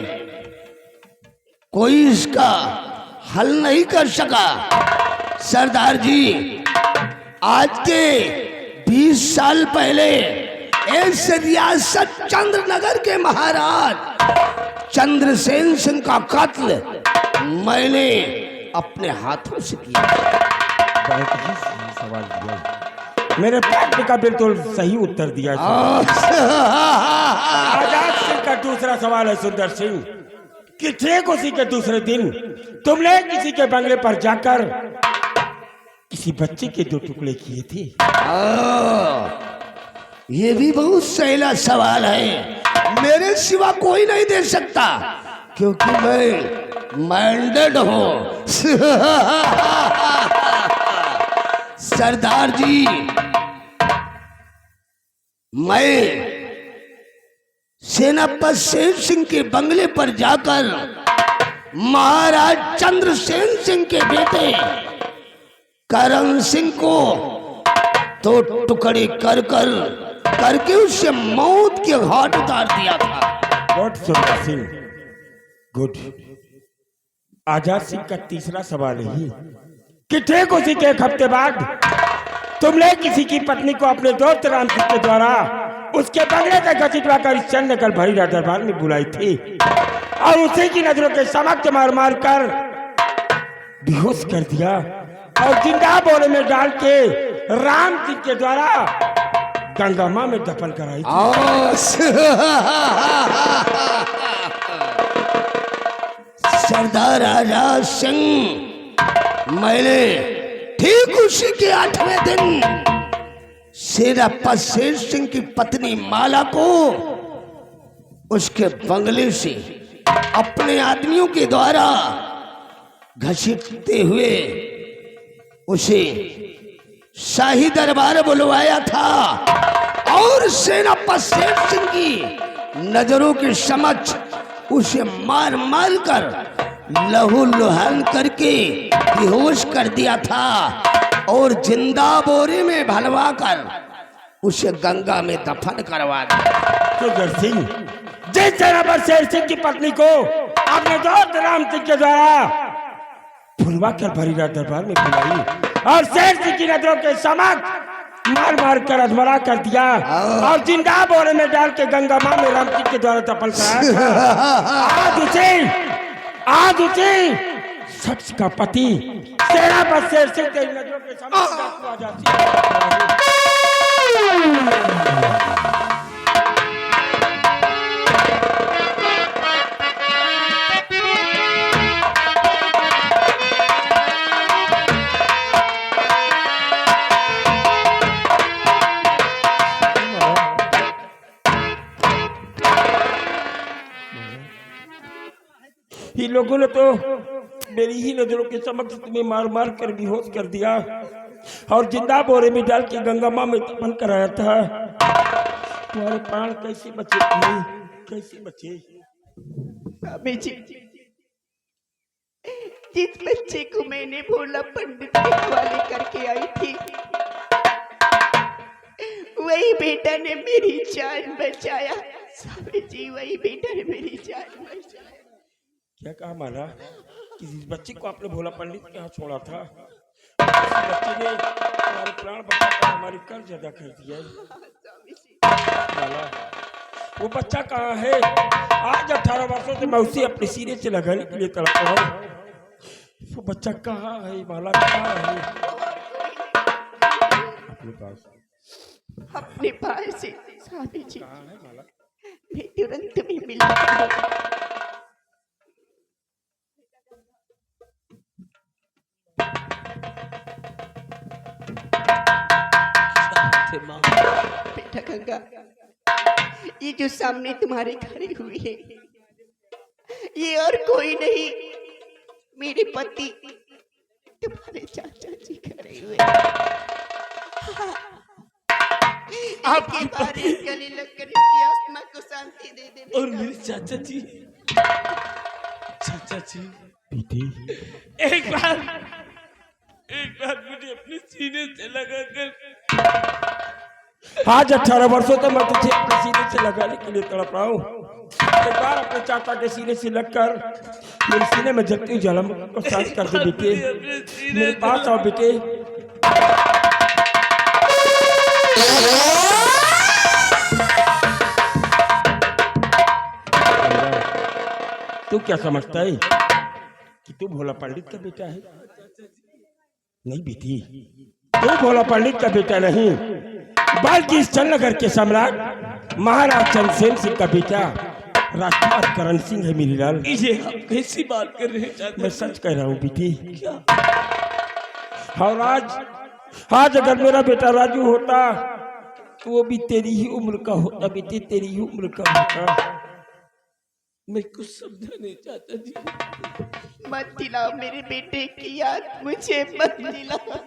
कोई इसका हल नहीं कर सका। सरदार जी, आज के 20 साल पहले इस रियासत चंद्रनगर के महाराज चंद्रसेन सिंह का कत्ल मैंने अपने हाथों से किया। बहुत ही सही सवाल दिया, मेरे प्रश्न का बिल्कुल सही उत्तर दिया। आजाद सिंह का दूसरा सवाल है सुंदर सिंह कि ठीक उसी के दूसरे दिन तुमने किसी के बंगले पर जाकर किसी बच्चे के 2 टुकड़े किए थे। ये भी बहुत सहीला सवाल है, मेरे सिवा कोई नहीं दे सकता, क्योंकि मैं माइंडेड हूं। सरदार जी, मैं सेनापति शेर सिंह के बंगले पर जाकर महाराज चंद्रसेन सिंह के बेटे करण सिंह को तो टुकड़े करके उससे मौत के घाट उतार दिया था। गुड सुंदर सिंह, गुड। आजाद सिंह का तीसरा सवाल ही कि ठीक उसी के एक हफ्ते बाद तुमने किसी की पत्नी को अपने दोस्त राम सिंह के द्वारा उसके बंगले तक घसीटवा कर चंद नगर भरी दरबार में बुलाई थी और उसी की नजरों के समक्ष मार मार कर बेहोश कर दिया और जिंदा बोरे में डाल के राम सिंह के द्वारा गंगा मां में दफन कराई थी। सरदार आजाद सिंह, मैंने ठीक उसी के 8वें दिन सेनापति शेर सिंह की पत्नी माला को उसके बंगले से अपने आदमियों के द्वारा घसीटते हुए उसे शाही दरबार बुलवाया था और सेनापति शेर सिंह की नजरों के समक्ष उसे मार मार कर लहू लुहान करके बेहोश कर दिया था और जिंदा बोरे में भलवा कर उसे गंगा में दफन करवा दिया। सुंदर सिंह, जिस सेनापति शेर सिंह की पत्नी को अपने दोस्त राम सिंह के द्वारा भुलवा कर भरीरा दरबार में बुलाई और शेर सिंह की नजरों के समक्ष मार मार कर अधमरा कर दिया और जिंदा बोरे में डाल के गंगा मां में राम सिंह के द्वारा दफन कराया था। आज उसे शख्स का पति सेनापति शेर सिंह की नजरों के समक्ष आ जाती है। ये लोगों ने तो मेरी ही नजरों के समक्ष तुम्हें मार मार कर बेहोश कर दिया और जिंदा बोरे में डाल के गंगा मां में दफन कराया था। तुम्हारे प्राण कैसे बचे भाई, कैसे बचे? स्वामी जी, जिस बच्चे को मैंने भोला पंडित के हवाले करके आई थी, वही बेटा ने मेरी जान बचाया। स्वामी जी, वही बेटा ने मेरी जान बचाया। क्या कहा माला? किसी बच्चे को आपने भोला पंडित के यहाँ छोड़ा था, उस बच्चे ने हमारे प्राण बचाकर हमारी कर्ज अदा कर दिया। माला, वो बच्चा कहाँ है? आज 18 वर्षों से मैं उसे अपने सीने से लगाने के लिए तड़प रहा हूँ। वो बच्चा कहाँ है माला, कहाँ है? अपने पास, अपने पास से स्वामी जी, कहाँ है माला? मैं तुरंत में मिला। बेटा गंगा, ये जो सामने तुम्हारे खड़े हुए हैं, ये और कोई नहीं, मेरे पति तुम्हारे चाचा जी खड़े हुए। आपके बारे गले लगकर इसकी आत्मा को शांति दे दे। और मेरे चाचा जी, चाचा जी बेटी, एक बार मुझे अपने सीने से लगाकर, आज 18 वर्षों तक मैं तुझे अपने सीने से लगाने के लिए तड़प रहा हूँ। एक बार अपने चाचा के सीने से लगकर मेरे सीने में जलती जलम को शांत कर दे बेटे। मेरे पास आओ बेटे। तू क्या समझता है कि तू भोला पंडित का बेटा है? नहीं बेटी, तू भोला पंडित का बेटा नहीं, बल्कि इस चंद्रनगर के सम्राट महाराज चंद्रसेन सिंह का बेटा राजकुमार करण सिंह है। मेरी लाल, ये आप कैसी बात कर रहे हैं चाचा? मैं सच कह रहा हूँ बेटी। और आज अगर मेरा बेटा राजू होता तो वो भी तेरी ही उम्र का होता बेटी, तेरी ही उम्र का होता। मैं कुछ समझा नहीं चाचा जी। मत दिलाओ मेरे बेटे की याद, मुझे मत दिलाओ।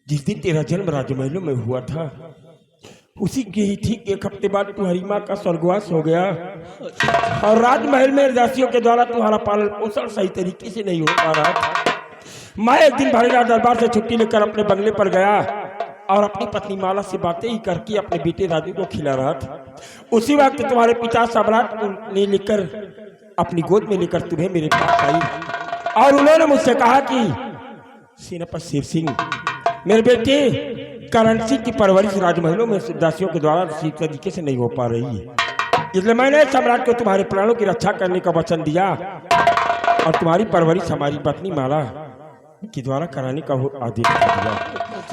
जिस दिन तेरा जन्म राजमहलों में हुआ था, उसी के ही ठीक एक हफ्ते बाद तुम्हारी माँ का स्वर्गवास हो गया और राजमहल में दासियों के द्वारा तुम्हारा पालन पोषण सही तरीके से नहीं हो पा रहा था। मैं एक दिन भरेला दरबार से छुट्टी लेकर अपने बंगले पर गया और अपनी पत्नी माला से बातें ही करके अपने बेटे राजू को खिला रहा था। उसी वक्त तुम्हारे पिता सम्राट ने लेकर अपनी गोद में लेकर तुम्हें मेरे पास आई और उन्होंने मुझसे कहा कि सेनापति शेर सिंह, मेरे बेटे करण सिंह की परवरिश राजमहलों में दासियों के द्वारा सही तरीके से नहीं हो पा रही है, इसलिए मैंने सम्राट को तुम्हारे प्राणों की रक्षा करने का वचन दिया और तुम्हारी परवरिश हमारी पत्नी माला के द्वारा कराने का आदेश दिया।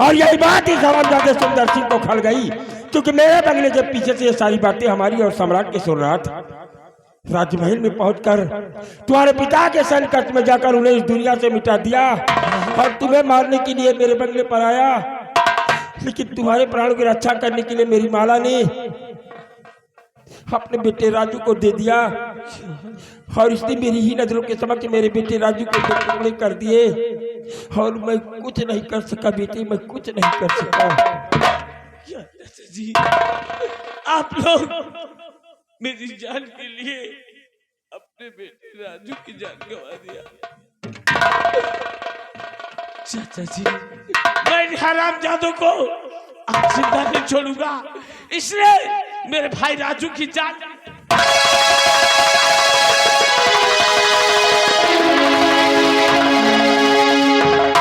और यही बात ही समझदार सुंदर सिंह को खल गई, क्योंकि मेरे बंगले के पीछे से ये सारी बातें हमारी और सम्राट के सुन रहा था। राजमहल में पहुंचकर तुम्हारे पिता के संकट में जाकर उन्हें इस दुनिया से मिटा दिया और तुम्हें मारने के लिए मेरे बंगले पर आया, लेकिन तुम्हारे प्राणों की रक्षा करने के लिए मेरी माला ने अपने बेटे राजू को दे दिया और इसने मेरी ही नजरों के समक्ष मेरे बेटे राजू को टुकड़े कर दिए और मैं कुछ नहीं कर सका बेटे, मैं कुछ नहीं कर सका। जी, आप लोग मेरी जान के लिए अपने बेटे राजू की जान गंवा दिया। चाचा जी, मैं इन हरामजादों को आज जिंदा नहीं छोड़ूंगा, इसलिए मेरे भाई राजू की जान।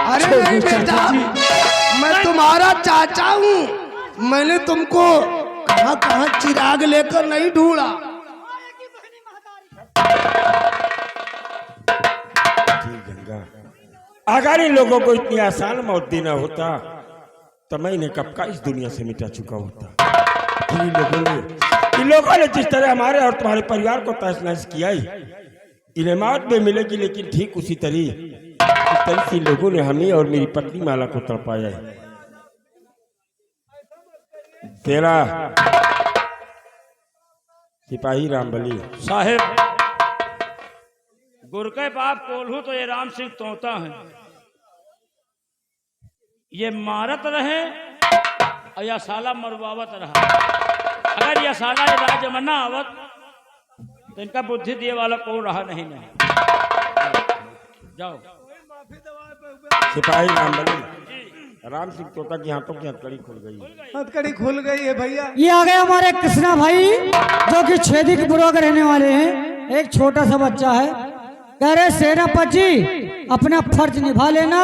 अरे नहीं बेटा, मैं तुम्हारा चाचा हूँ। मैंने तुमको कहाँ कहाँ चिराग लेकर नहीं ढूंढा। गंगा, अगर इन लोगों को इतनी आसान मौत देना होता तो मैं इन्हें कब का इस दुनिया से मिटा चुका होता। इन लोगों ने जिस तरह हमारे और तुम्हारे परिवार को तहस नहस किया ही, इन्हें मौत में मिलेगी, लेकिन ठीक उसी तरह से इन लोगों ने हमें और मेरी पत्नी माला को तड़पाया है। तेरा सिपाही रामबली साहेब, गुर के बाप कोल्हू तो ये राम सिंह तोता है, ये मारत रहे और या साला मरवावत रहा। अगर यह साला ये राज्य में ना आवत तो इनका बुद्धि दिए वाला कौन रहा नहीं। जाओ। सिपाही रामबली, राम सिंह तोता की हाथों की हथकड़ी खुल गई। हथकड़ी खुल गई है भैया। ये आ गए हमारे कृष्णा भाई, जो कि छेदी के बुरा के रहने वाले हैं। एक छोटा सा बच्चा है, कह रहे सेनापति जी अपना फर्ज निभा लेना,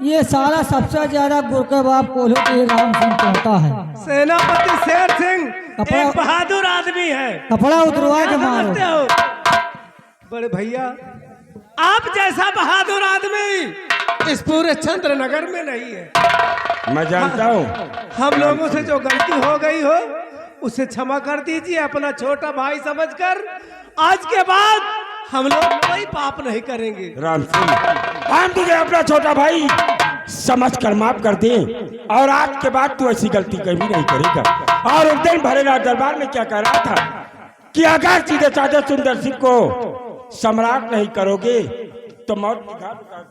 ये सारा सबसे ज्यादा गुर के बाप कोल्हू के राम सिंह कहता है। सेनापति शेर सिंह एक बहादुर आदमी है, कपड़ा उतरवा के मारो। समझते हो बड़े भैया, आप जैसा बहादुर आदमी इस पूरे चंद्रनगर में नहीं है। मैं जानता हूँ। हम लोगों से जो गलती हो गई हो उसे क्षमा कर दीजिए, अपना छोटा भाई समझकर। आज के बाद हम लोग कोई पाप नहीं करेंगे। राम सिंह, हम तुझे अपना छोटा भाई समझकर माफ कर दें और आज के बाद तू ऐसी गलती कभी नहीं करेगा। और उस दिन भरेला दरबार में क्या कह रहा था कि अगर सीधे साधे सुंदर सिंह को सम्राट नहीं करोगे तो मौत की घाट उतार।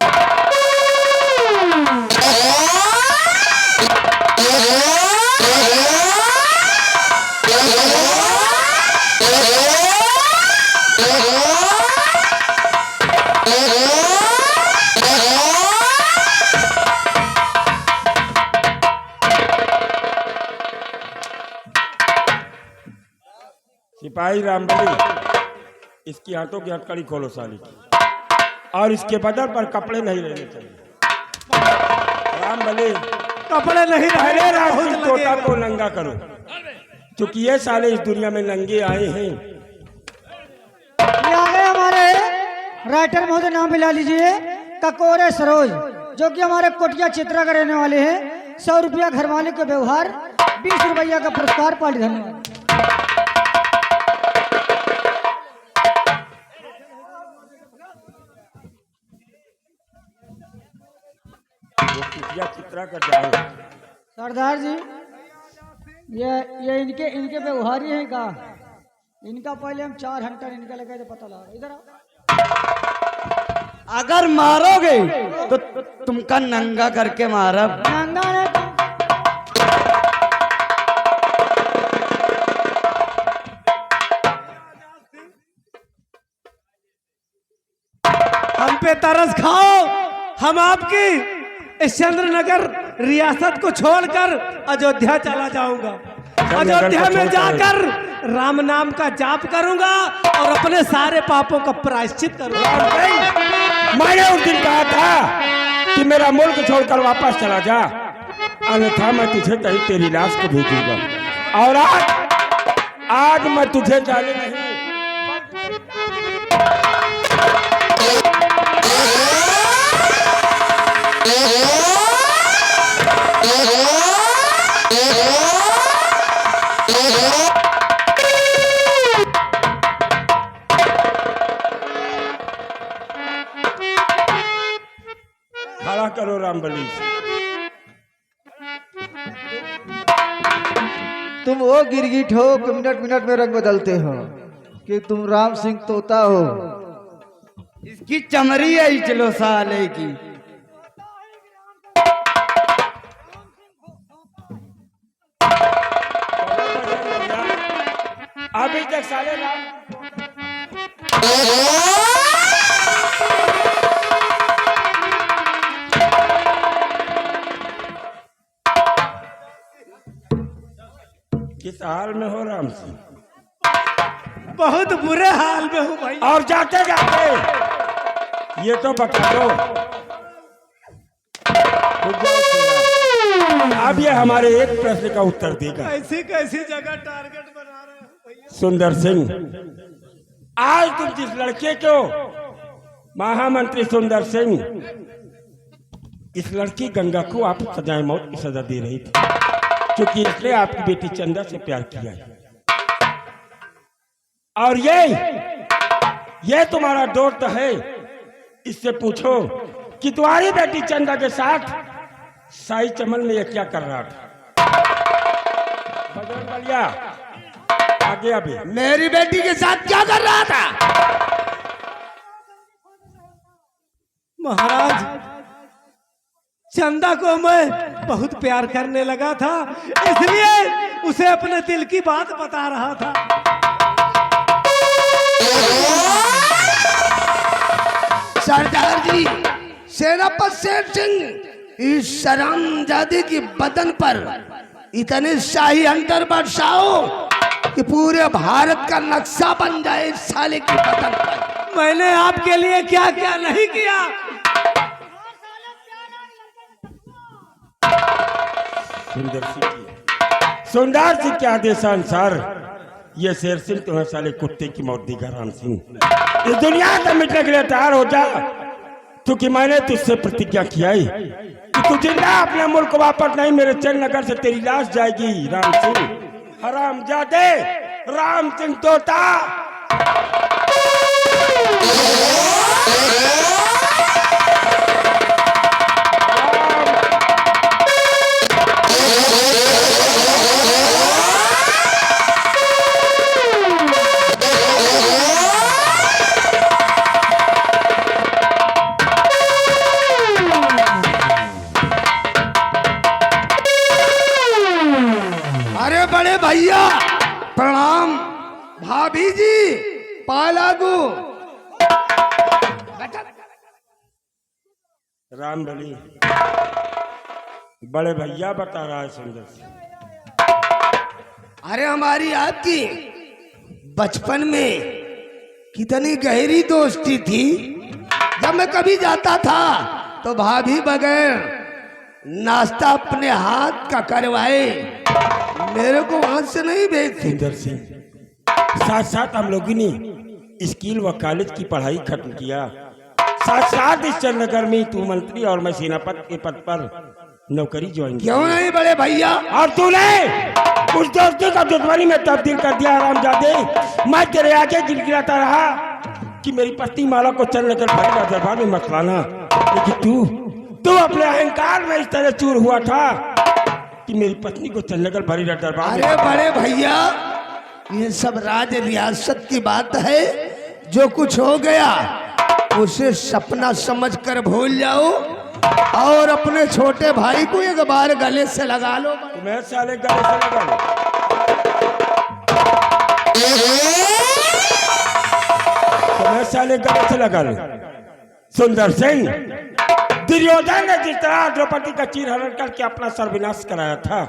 सिपाही रामबली, इसकी हाथों की हथकड़ी खोलो साली की, और इसके बदल पर कपड़े नहीं रहने चाहिए। रामबली, कपड़े नहीं पहले राहुल तोता को नंगा करो, क्योंकि ये साले इस दुनिया में नंगे आए हैं। ये आ गए हमारे राइटर महोदय, नाम मिला लीजिए ककोरे सरोज, जो कि हमारे कोटिया चित्रा का रहने वाले हैं। 100 रुपया घर वाले के व्यवहार, 20 रुपया का पुरस्कार पाली। धन्यवाद। चित्रा कर जाओ। सरदार जी, ये इनके व्यवहार ही हैं का। इनका पहले हम 4 घंटा इनका लगा तो पता लगा। इधर आओ। अगर मारोगे तो तुमका नंगा करके मारब। नंगा ने हम पे तरस खाओ। हम आपकी इस चंद्रनगर रियासत को छोड़कर अयोध्या चला जाऊंगा। अयोध्या में जाकर राम नाम का जाप करूंगा और अपने सारे पापों का प्रायश्चित करूंगा। मैंने उस दिन कहा था कि मेरा मुल्क छोड़कर वापस चला जा, अन्यथा मैं तुझे कहीं तेरी लाश को भेजूंगा। और आज मैं तुझे जाने नहीं। खड़ा करो रामबली। तुम वो गिरगिट हो कि मिनट मिनट में रंग बदलते हो, कि तुम राम सिंह तोता हो। इसकी चमड़ी है चलो साले की। अभी तक साले राम किस हाल में हो राम सिंह? बहुत बुरे हाल में हूँ भाई। और जाते जाते ये तो बता दो। अब ये हमारे एक प्रश्न का उत्तर देगा। ऐसी कैसी जगह टारगेट बना रहे हो भैया? सुंदर सिंह, आज तुम जिस लड़के को महामंत्री सुंदर सिंह, इस लड़की गंगा को आप सजाए मौत की सजा दे रही थी, क्योंकि इसने आपकी बेटी चंदा से प्यार किया है। और ये तुम्हारा दोस्त है। इससे पूछो कि तुम्हारी बेटी चंदा के साथ साई चमन में ये क्या कर रहा था? बजरंग बलिया, आगे अभी मेरी बेटी के साथ क्या कर रहा था? महाराज, चंदा को मैं बहुत प्यार करने लगा था, इसलिए उसे अपने दिल की बात बता रहा था। सरदार जी, सेनापति शेर सिंह, इस शरामजादी की बदन पर इतने शाही अंतर बरसाओ कि पूरे भारत का नक्शा बन जाए इस साले की बदन पर। मैंने आपके लिए क्या क्या नहीं किया। सुंदर सिंह के आदेशानुसार ये शेर सिंह तुम्हें साले कुत्ते की मौत देगा। राम सिंह, इस दुनिया से मिटने के लिए तैयार हो जा, क्योंकि मैंने तुझसे प्रतिज्ञा किया है कि तू जिंदा अपने मुल्क को वापस नहीं, मेरे चंद्रनगर से तेरी लाश जाएगी। राम सिंह हरामजादे, राम सिंह तोता। अरे बड़े भैया प्रणाम, भाभी जी पालागू। राम बली, बड़े भैया बता रहा है सुंदर सिंह। अरे हमारी आपकी बचपन में कितनी गहरी दोस्ती थी। जब मैं कभी जाता था तो भाभी बगैर नाश्ता अपने हाथ का करवाए मेरे को वहां से नहीं भेजती। सुंदर सिंह, साथ साथ हम लोगों ने स्कूल व कॉलेज की पढ़ाई खत्म किया। साथ साथ इस चंद्रनगर में तू मंत्री और मैं सेनापति के पद पर नौकरी ज्वाइन की। क्यों नहीं बड़े भैया? और तूने उस दोस्ती का दुश्मनी में तब्दील कर दिया। हरामजादे, मैं तेरे आगे गिड़गिड़ाता रहा कि मेरी पत्नी माला को चंद्रनगर भरेगा दरबार में मत लाना, लेकिन तू अपने अहंकार में इस तरह चूर हुआ था कि मेरी पत्नी को चंद्रनगर भरेगा दरबार में। अरे बड़े भैया, ये सब राज रियासत की बात है। जो कुछ हो गया उसे सपना समझकर भूल जाओ और अपने छोटे भाई को एक बार गले से लगा लो। मैं साले गले से लगा लूं। मैं साले गले से लगा लूं। सुंदर सिंह, दुर्योधन ने जिस तरह द्रौपदी का चीरहरण करके अपना सर्वनाश कराया था,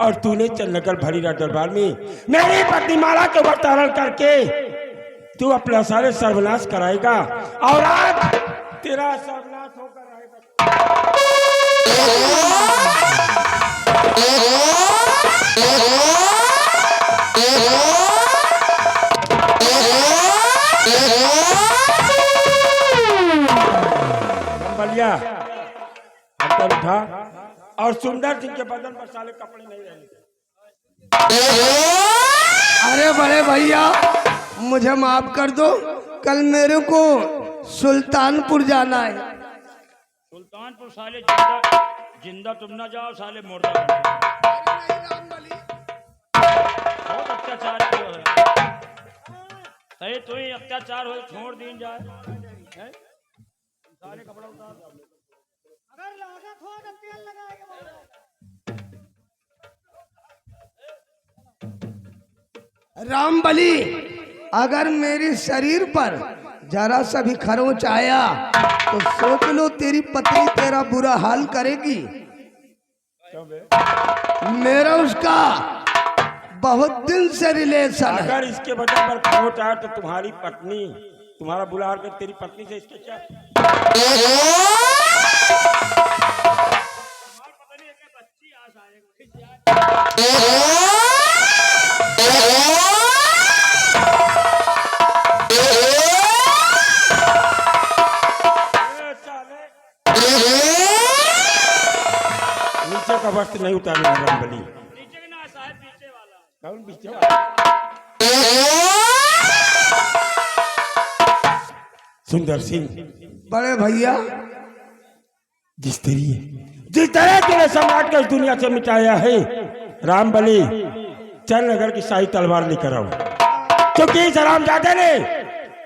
और तूने चंद्रनगर भरीराज दरबार में मेरी पत्नी माला के व्रत हरण करके तू अपना सारे सर्वनाश कराएगा, और आज तेरा सर्वनाश होकर रहेगा। बलिया अंदर उठा, और सुंदर सिंह के बदन पर साले कपड़े नहीं रहने। अरे बड़े भैया, मुझे माफ कर दो, कल मेरे को सुल्तानपुर जाना है। सुल्तानपुर साले जिंदा जिंदा तुम ना जाओ, साले मुर्दा बन जाओ। बहुत अत्याचार किया है, सही तू ही अत्याचार हो छोड़ दीन जाए हैं? सारे कपड़ा उतार। अगर लागत हो तो तेल लगाएगा। रामबली, अगर मेरे शरीर पर जरा सा भी खरोंच आया तो सोच लो तेरी पत्नी तेरा बुरा हाल करेगी। मेरा उसका बहुत दिन से रिलेशन है। अगर इसके बदन पर खरोंच आया तो तुम्हारी पत्नी तुम्हारा बुरा हाल कर, तेरी पत्नी से इसके क्या? नीचे का वस्त्र नहीं उतारना है रामबली। नीचे के ना साहब, पीछे वाला। कौन पीछे वाला? सुंदर सिंह, बड़े भैया, जिस तरह तूने सम्राट को इस दुनिया से मिटाया है, रामबली चंद्रनगर की शाही तलवार लेकर आओ, क्योंकि इस हरामजादे ने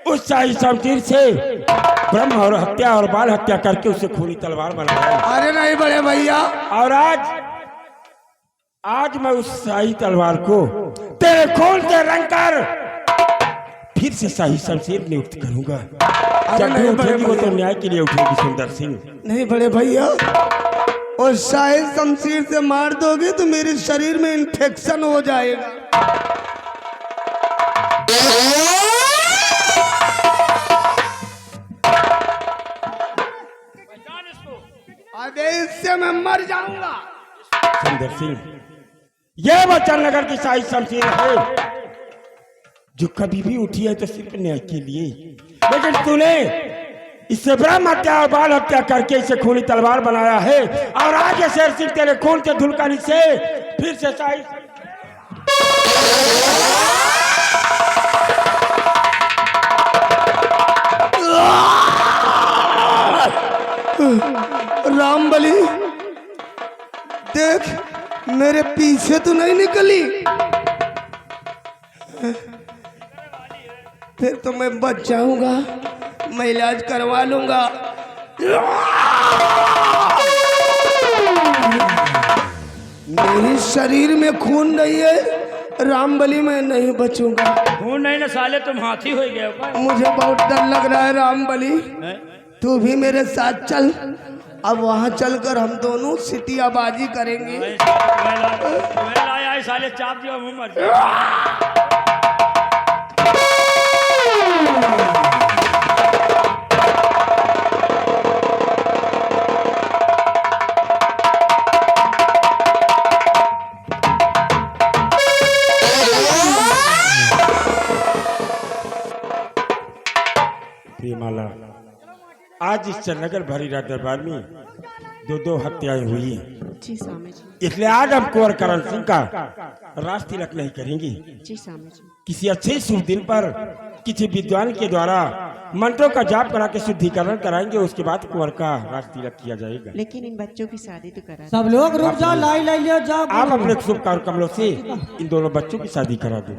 उस शाही शमशीर से ब्रह्म और हत्या और बाल हत्या करके उसे खूनी तलवार बनाया। अरे नहीं बड़े भैया, और आज मैं उस शाही तलवार को तेरे खून से रंग कर फिर से शाही शमशीर नियुक्त करूंगा। जब भी उठेगी वो तो न्याय के लिए उठेगी सुंदर सिंह। नहीं बड़े भैया, और शायद शमशीर से मार दोगे तो मेरे शरीर में इन्फेक्शन हो जाएगा। अबे इससे मैं मर जाऊंगा। सुंदर सिंह, यह वो चंद्रनगर की शाही शमशीर है जो कभी भी उठी है तो सिर्फ न्याय के लिए, लेकिन तूने इससे ब्रह्म हत्या और बाल हत्या करके इसे खूनी तलवार बनाया है, और आज ये शेर सिंह तेरे खून के धुलकानी से फिर से शाही रामबली देख, मेरे पीछे तो नहीं निकली, फिर तो मैं बच जाऊंगा, मैं इलाज करवा लूंगा। मेरे शरीर में खून नहीं है रामबली, मैं नहीं बचूंगा। खून नहीं ना साले, तुम हाथी हो गए हो। मुझे बहुत डर लग रहा है रामबली, तू भी मेरे साथ चल। अब वहाँ चलकर हम दोनों सिटियाबाजी करेंगे। तुम्हें लाया है साले, चाप दिया मुंह मर गया। प्रेमाला, आज इस चंद्रनगर भरीराज दरबार में दो हत्याएं हुई हैं। जी स्वामी जी। इसलिए आज हम कुंवर करण सिंह का राज तिलक नहीं करेंगे। जी स्वामी जी। किसी अच्छे शुभ दिन पर किसी विद्वान के द्वारा मंत्रों का जाप करा के शुद्धिकरण कराएंगे, उसके बाद कुंवर का राज तिलक किया जाएगा। लेकिन इन बच्चों की शादी तो करा। सब लोग रुक जाओ, लाई लाई लियो, जाओ। आप अपने शुभ कार्य कमलों से इन दोनों बच्चों की शादी करा दो।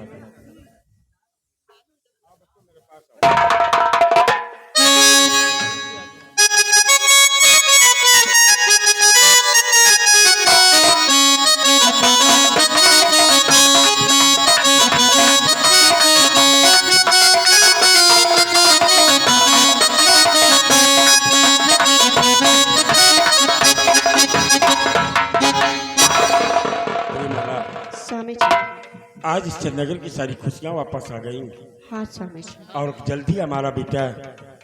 आज इस चंदनगर की सारी खुशियाँ वापस आ गई हाँ स्वामी जी। और जल्द ही हमारा बेटा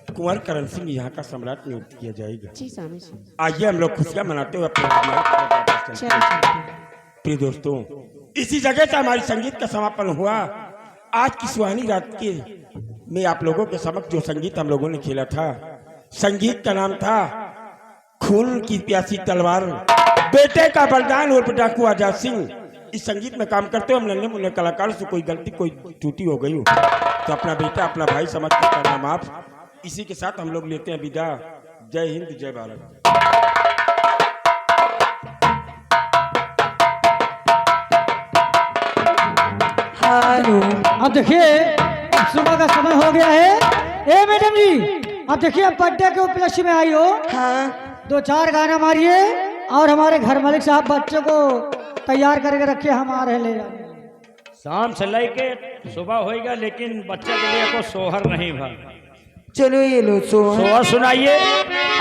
कुंवर करण सिंह यहाँ का सम्राट नियुक्त किया जाएगा। जी स्वामी जी। आइए हम लोग खुशियाँ मनाते हुए अपने राजमहल की तरफ वापस चलते हैं। प्रिय दोस्तों, इसी जगह से हमारी संगीत का समापन हुआ। आज की सुहानी रात के में आप लोगों के समक्ष जो संगीत हम लोगों ने खेला था, संगीत का नाम था खून की प्यासी तलवार, बेटे का बलिदान और डाकू आजाद सिंह। इस संगीत में काम करते हो हम नन्हे मुन्ने कलाकार से कोई गलती कोई त्रुटि हो गई हो तो अपना बेटा अपना भाई समझ कर करना माफ। इसी के साथ हम लोग लेते हैं विदा। जय हिंद, जय भारत। अब देखिए सुबह का समय हो गया है। ए मैडम जी, अब देखिए अब बर्थडे के उपलक्ष्य में आई हो। हाँ 2-4 गाना मारिए और हमारे घर मालिक साहब बच्चों को तैयार करके रखे, हम आ रहे ले जाएंगे। शाम से लेके सुबह होएगा, लेकिन बच्चे के लिए को सोहर नहीं भाई। चलो ये लो सोहर सुनाइए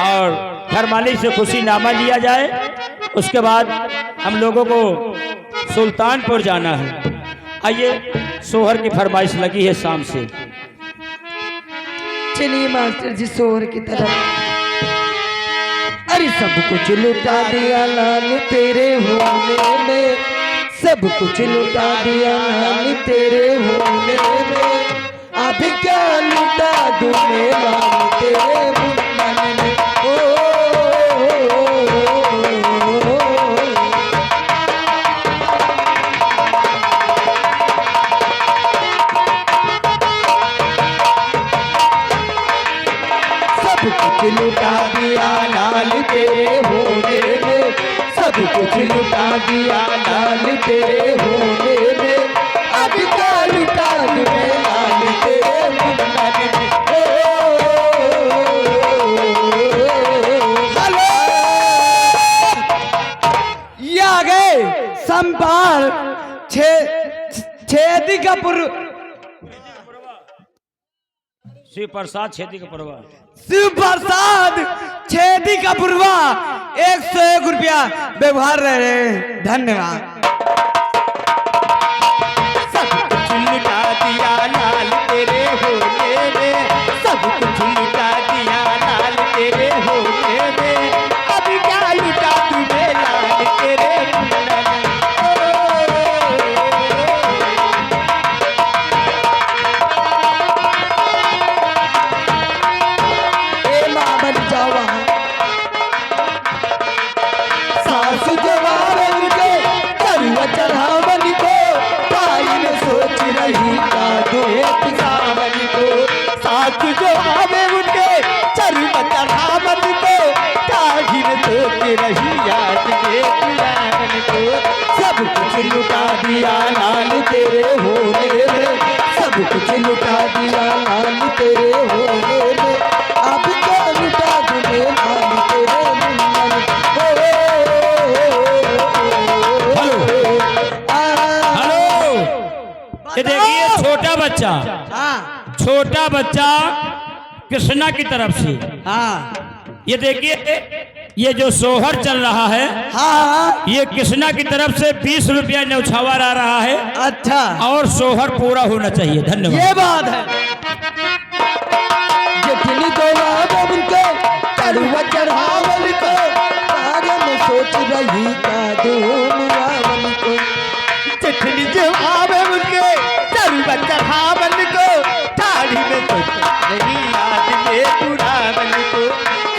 और घर मालिक से खुशी नामा लिया जाए। उसके बाद हम लोगों को सुल्तानपुर जाना है। आइए, सोहर की फरमाइश लगी है शाम से। चलिए मास्टर जी सोहर की तरफ। अरे सब कुछ लुटा दिया लाल तेरे होने में, सब कुछ लुटा दिया लाल तेरे होने में, अब क्या लुटा दूं मैं लाल तेरे बुलबुल में। सब कुछ लुटा दिया लाल तेरे होने में, सब कुछ लुटा दिया लाल तेरे होने में, अब क्या लुटा दूं मैं लाल तेरे बुलबुल में। हेलो, ये आ गए संभाल छेदी का शिव प्रसाद छेदी का परवा। शिव प्रसाद छेदी का पुरवा 101 रुपया व्यवहार रहे हैं। धन्यवाद। सब कुछ लुटा दिया लाल तेरे होने में, सब कुछ लुटा दिया लाल तेरे होने में, अब क्या लुटा तुम्हें लाल तेरे सासु जवाब उनके करुआ चढ़ावन को, ताई ने सोच रही का दुख सावन को। सासु जवाब उनके करुआ चढ़ावन को, ताई ने सोच रही याद के पुराण को। सब कुछ लुटा दिया लाल तेरे होने में, सब कुछ लुटा दिया लाल तेरे होने में, अब क्या लुटा दूं लाल तेरे मुन्नन। हेलो, ये देखिए छोटा बच्चा, छोटा बच्चा कृष्णा की तरफ से। ये देखिए, ये जो सोहर चल रहा है, ये कृष्णा की तरफ से 20 रुपया न्यौछावर आ रहा है। अच्छा, और सोहर पूरा होना चाहिए। धन्यवाद। ये बात है। जितनी जवाब उनके कड़ुआ चढ़ावल को, तारे में सोच रही का धूम रावल को। जितनी जवाब उनके कड़ुआ चढ़ावल को, तारी में सोच रही याद में पुरावन को।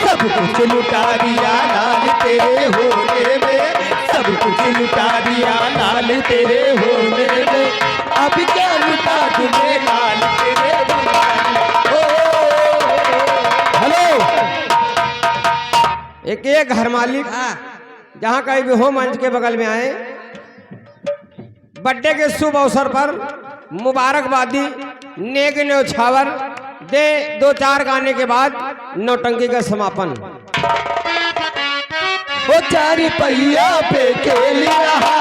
सब कुछ लुटा दिया लाल तेरे होने में, सब कुछ लुटा दिया लाल तेरे होने में, अब क्या लुटा तुम्हें लाल तेरे हेलो, एक घर मालिक जहाँ कहीं भी हो मंच के बगल में आए, बर्थडे के शुभ अवसर पर मुबारकबादी नेक न्यौछावर दे। 2-4 गाने के बाद नौटंकी का समापन। वो 4 पहिया पे खेल रहा